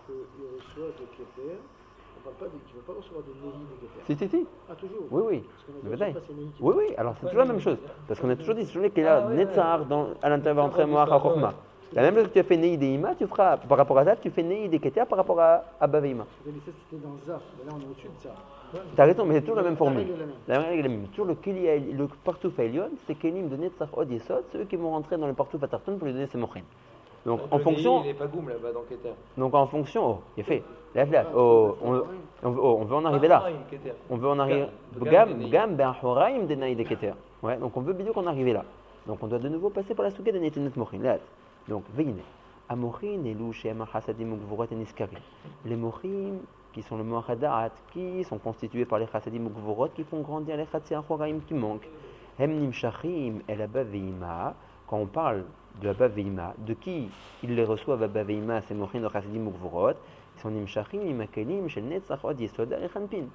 qu'il reçoit de Keter, on ne parle pas qu'il ne va pas recevoir de Nehi de Keter. Si. Ah, toujours? Oui. Parce qu'on oui, alors c'est toujours la même chose. Parce qu'on a toujours dit, c'est toujours qu'il y a Netzar à l'intérieur entre Moach HaChochma. La même chose que tu as fait Nei des Ima, tu feras par rapport à ça, tu fais Nei des Keter par rapport à Abba Veima. Ça c'était dans Za, mais là on est au-dessus de ça. Tu as raison, mais c'est toujours la même formule. règle est la même. La règle est la même. Toujours le partouf Elion, c'est Kelim de Netzach Od Yesod, ceux qui vont rentrer dans le partouf Atarton pour lui donner ses mochin. Donc en fonction. Il n'est pas goum là-bas dans Keter. Donc en fonction, oh, il est fait. Là, oh, on veut en arriver là. On veut en arriver. Gam ben Horaim de Naïd Keter. Ouais, donc on veut bien qu'on arrive là. Donc on doit de nouveau passer par la souka de Netenet Mochin. Là. Donc veillez. Amochin et Lou Shema Hasadim Ukvorot et Niskari. Les Mochim qui sont le Mochadat, qui sont constitués par les Hasadim Ukvorot, qui font grandir les Chatsia Horaim qui manquent. Hem Nimshachim el Abba Veima. Quand on parle de Abba Veima, de qui ils les reçoivent Abba Veima, c'est Mochin de Hasadim Ukvorot. Ils sont Nimshachim Imakelim Shel Netzach Od Yesod Arechanpin.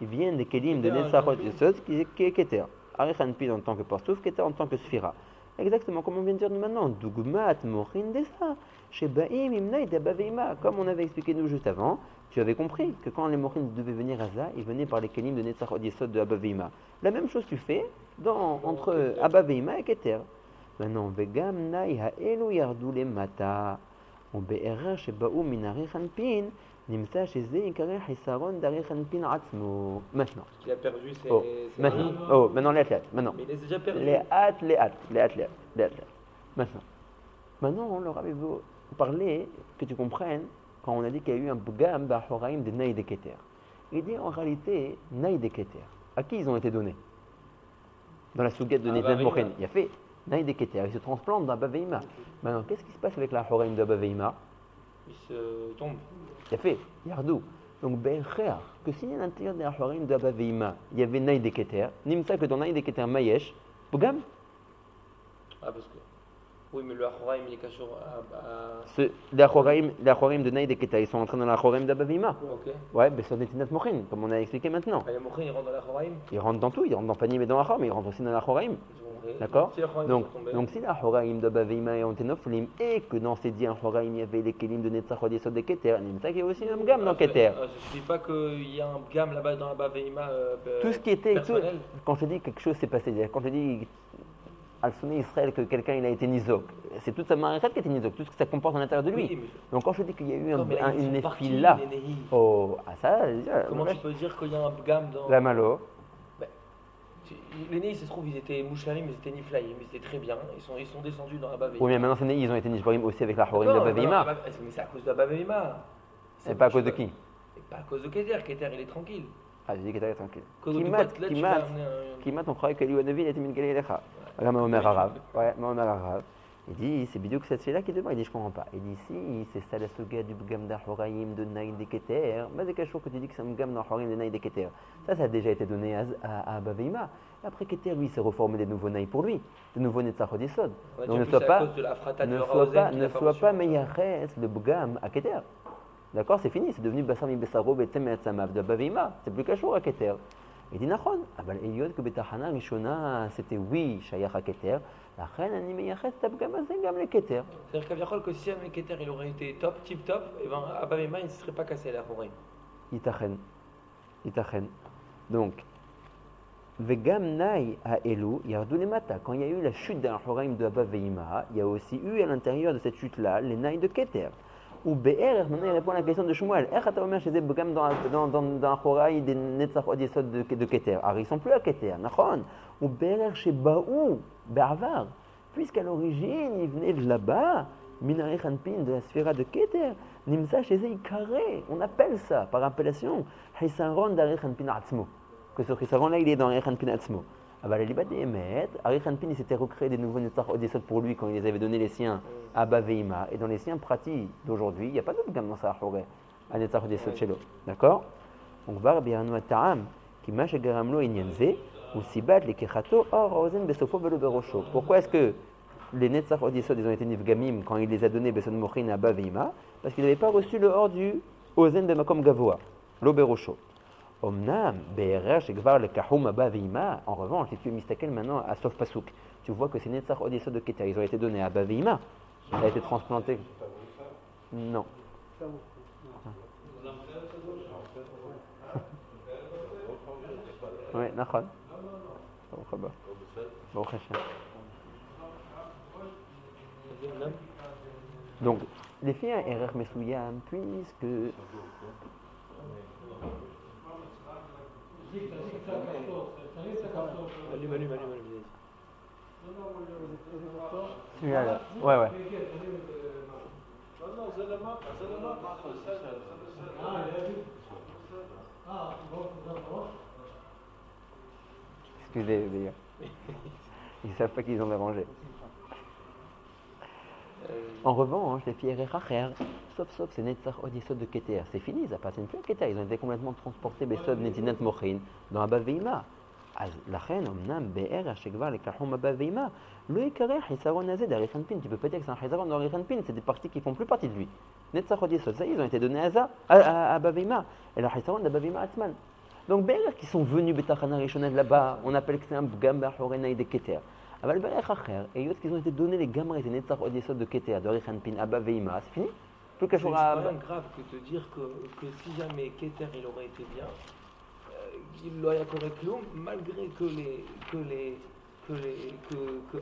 Ils viennent des Kelim de Netzach Od Yesod qui est Keter. Arechanpin en tant que Partouf, Keter en tant que Sphira. Exactement comme on vient de dire maintenant. Dugmat Mochin Desa. Chez Baïm Imnaï d'Abba Veima. Comme on avait expliqué nous juste avant, tu avais compris que quand les Mochin devaient venir à Za, ils venaient par les Kelim de Netzach Od Yesod de Abba Veima. La même chose tu fais entre Abba Veima et Keter. maintenant, vegam nai haelu yardu lemata, ובערך שבאו מן עריך אנפין, נמצא שזה עיקרי חיסרון דעריך אנפין עצמו. Maintenant. Il a perdu ses... Maintenant, maintenant. Mais il les a déjà perdus. Maintenant, on leur avait parlé, que tu comprennes, quand on a dit qu'il y a eu un bgam ba'horaim de Naïd et Keter. Il dit en réalité, Naïd et Keter, à qui ils ont été donnés? Dans la sougette de Netanel Mochen, il y a fait Naïd et Keter, ils se transplantent dans Abba Veima. Maintenant, qu'est-ce qui se passe avec la Horaim d'Abba Veima? Il se tombe. Il y a fait Yardou. Donc, ben frère, que si à l'intérieur de la Horaim d'Abba Veima, il y avait Naïd et Keter, Nimsa que dans Naïd et Keter Mayesh, bgam. Ah, parce que. Oui, mais le Ahoraim, il est caché La Horaim de Naïd et Keter, ils sont entrés dans la Horaim d'Abba Veima. Ok. Ouais, ben c'est Netinat Mochin, comme on a expliqué maintenant. Les Mochin, ils rentrent dans la Ahoraim. Ils rentrent dans tout, ils rentrent dans Panim et dans Achor, mais ils rentrent aussi dans la Horaim. D'accord? Donc si la Horaim d'Abba Veima est en Tenoflim et que dans ces 10 Horaim il y avait les Kelim de Netzach Od Yesod de Keter, il y a aussi un Gam dans Keter. Ça ne suffit pas qu'il y a un Gam là-bas dans Abba Veima. Tout ce qui était. Personnel. Quand je te dis quelque chose s'est passé, quand je te dis al Sunni Israël que quelqu'un il a été Nizok, c'est toute sa marichat qui a été Nizok, tout ce que ça comporte à l'intérieur de lui. Oui, mais... Donc quand je te dis qu'il y a eu une néphile là, ça. Comment tu peux dire qu'il y a un Gam dans. La Malo. Les nés, il se trouve, ils étaient mouchalim, ils étaient niflaïm, ils étaient très bien. Ils sont descendus dans Abba Veima. Oui, mais maintenant, ces nés, ils ont été nishbarim aussi avec la Horaim d'Abba Veima. Mais c'est à cause d'Abba Veima. C'est pas à cause de qui? Pas à cause de Keter. Keter, il est tranquille. Ah, j'ai dit Keter est tranquille. Kimat, on croyait qu'Eli Wanavi était min Galilecha. Regarde Mahomer Arav. Ouais, Mahomer Arav. Il dit, c'est Bidouk cette fille-là qui demande. Il dit, je comprends pas. Il dit, si c'est ça la souga du Bgam d'Ahoraim de Naïd et Keter, mais c'est quelque chose que tu dis que c'est un Bgam d'Ahoraim de Naïd et Keter. Ça a déjà été donné à Abba Veima. Après Keter, lui, s'est reformé des nouveaux Naïd pour lui, de nouveaux Netzach Od Yesod. Donc ne sois pas Meyaches le Bgam à Keter. D'accord, c'est fini, c'est devenu Bassam Ibessaro Betem et Samav de Abba Veima. C'est plus qu'un à Keter. Il dit, Nachon, Abal Eliot que Betahana Rishona, c'était oui, Shayach à Keter. La reine animéyachet tabgam azengam le Keter. C'est-à-dire qu'Aviachol, que si le Keter il aurait été top, tip top, et ben Abba Veima il ne se serait pas cassé la Horaim. Itachen. Donc, Vegam Nai à Elou, Yardou les Mata. Quand il y a eu la chute d'un Horaim de Abba Veima, il y a aussi eu à l'intérieur de cette chute-là les Naï de Keter. Ou BR, maintenant il répond à la question de Shmuel. Echataomer chez Bgam dans un Horaim des Netzach Od Yesod de Keter. Alors ils ne sont plus à Keter, Nachon. Ou BR chez Baou, Be'avar. Puisqu'à l'origine, ils venaient de là-bas, Minarech Anpin, de la sphère de Keter. Nimsa chez eux, carré. On appelle ça, par appellation, Hisaron d'Arech Anpin Atzmo. Que ce Hisaron-là, il est dans Arech Anpin Atzmo. Alors, les Libat Emet, Arech Anpin, il s'était recréé des nouveaux Netzach Od Yesod pour lui quand il les avait donné les siens à Abba Veima. Et dans les siens pratiques d'aujourd'hui, il n'y a pas de gamme dans sa Horé, à Netzach Od Yesod chez lui. D'accord? Donc, Var Bi'anu Ta'am, qui mâche Garamlo Inyenze, ou Sibat, les Kechato, or Ozen Besofo Velo Berosho. Pourquoi est-ce que les Netzach Od Yesod, ils ont été Nifgamim quand il les a donnés Beson Mochin à Abba Veima? Parce qu'ils n'avaient pas reçu le or du Ozen Bemakom Gavoa, Lo Berosho. Omnam, BRR, Shekvar, le Kahum Abba Veima. En revanche, si tu es mistakel maintenant à Sof Pasuk, tu vois que ces Netzach Od Yesod de Keter, ils ont été donnés à Abba Veima. Ça a été transplanté. Non. Oui, Nachon. Baruch Hashem. Donc, les filles à Erer Mesuyam, puisque. Allume. Celui-là, là. Ouais. Excusez les gars. Ils savent pas qu'ils ont dérangé. En revanche, les filles Erer, sauf c'est Netzach Od Yesod de Keter. C'est fini, ils appartiennent plus à Keter. Ils ont été complètement transportés Besod Netinat Mochin dans Abba Veima. אז לכן, אמנם בערך שכבר לקחום אבא ואמא, לא יקרא חיסרון הזה d'Ari Hanpin. Tu peux pas dire que c'est un חיסרון d'Ari Hanpin, c'est des parties qui font plus partie de lui. Netzach Od Yesod, ça ils ont été donnés à Abba ואמא, et le חיסרון d'Abba ואמא עצמן. Donc בערך qui sont venus בתחנה ראשונה là-bas, on appelle que c'est un פגם באחורי de Keter. אבל בערך אחר, היות qu'ils ont été donnés les gamres et Netzach Od Yesod de Keter, d'Ari Hanpin, Abba ואמא, c'est fini. Plus qu'à c'est quand même grave que de dire que si jamais Keter il aurait été bien, il l'aurait correct malgré que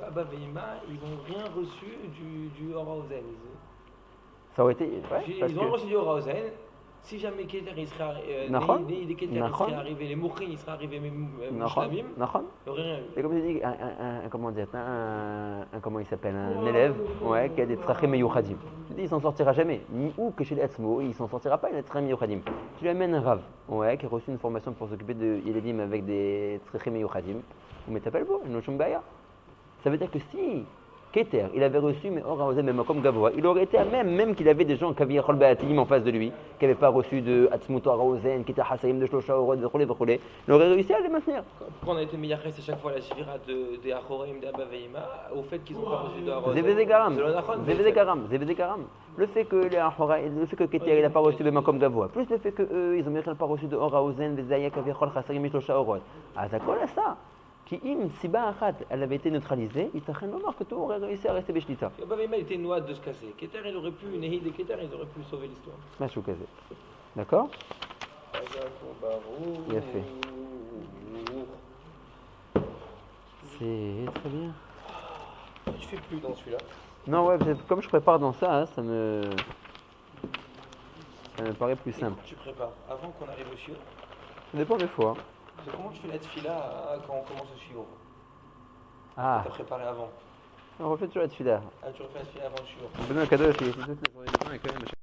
Abba Veima, ils n'ont rien reçu du Horaozen. Ça aurait été. Ouais, ils ont reçu du Horaozen. Si jamais Keter il serait arrivé, les Mouchin ils seraient arrivés, Mouchlamim, il n'y aurait rien eu. C'est comme tu dis, comment il s'appelle, un élève qui a des tzrachim meyuchadim. Tu dis, il s'en sortira jamais. Ou que chez l'Etzmo, il s'en sortira pas, il a des tzrachim meyuchadim. Tu lui amènes un Rav, qui a reçu une formation pour s'occuper de Yeledim avec des tzrachim meyuchadim. Mais t'appelles beau, une Shumbaya. Ça veut dire que si Keter, il avait reçu, mais Or Haozen, même comme Gavoa, il aurait été à même qu'il avait des gens qui avaient Chol Ba'atim en face de lui, qui n'avaient pas reçu de Atzmut Or Haozen, qui étaient Hasayim de Shlosha Orod, il aurait réussi à les maintenir. Pourquoi on a été meilleur c'est chaque fois la Shvira des Achoraim d'Abba Veima au fait qu'ils n'ont pas reçu de Haozen? Zévé Karam. Le fait que les Achoraim, le fait que Keter, il n'a pas reçu de comme Gavoa, plus le fait qu'eux, ils n'ont pas reçu de Or Haozen, des Zaya qui avaient Chol Hasayim de Shlosha Orod. Ah, ça colle à ça. Qui im siba achat, elle avait été neutralisée, il t'achène le que tout aurait réussi à rester beshlita. Abba Veima était noix de se casser. Keter, il aurait pu, Nehi de Keter, ils auraient pu sauver l'histoire. Machou kazé. D'accord? Il a fait. C'est très bien. Je fais plus dans celui-là. Non, ouais, comme je prépare dans ça, ça me paraît plus simple. Tu prépares avant qu'on arrive au shiur. Ça dépend des fois. Comment tu fais la tefila quand on commence au shiur? Ah. Tu as préparé avant. On refait toujours la tefila. Ah, tu refais la tefila avant le shiur. Benoît Kadosh, il est toutes les journées de quand même.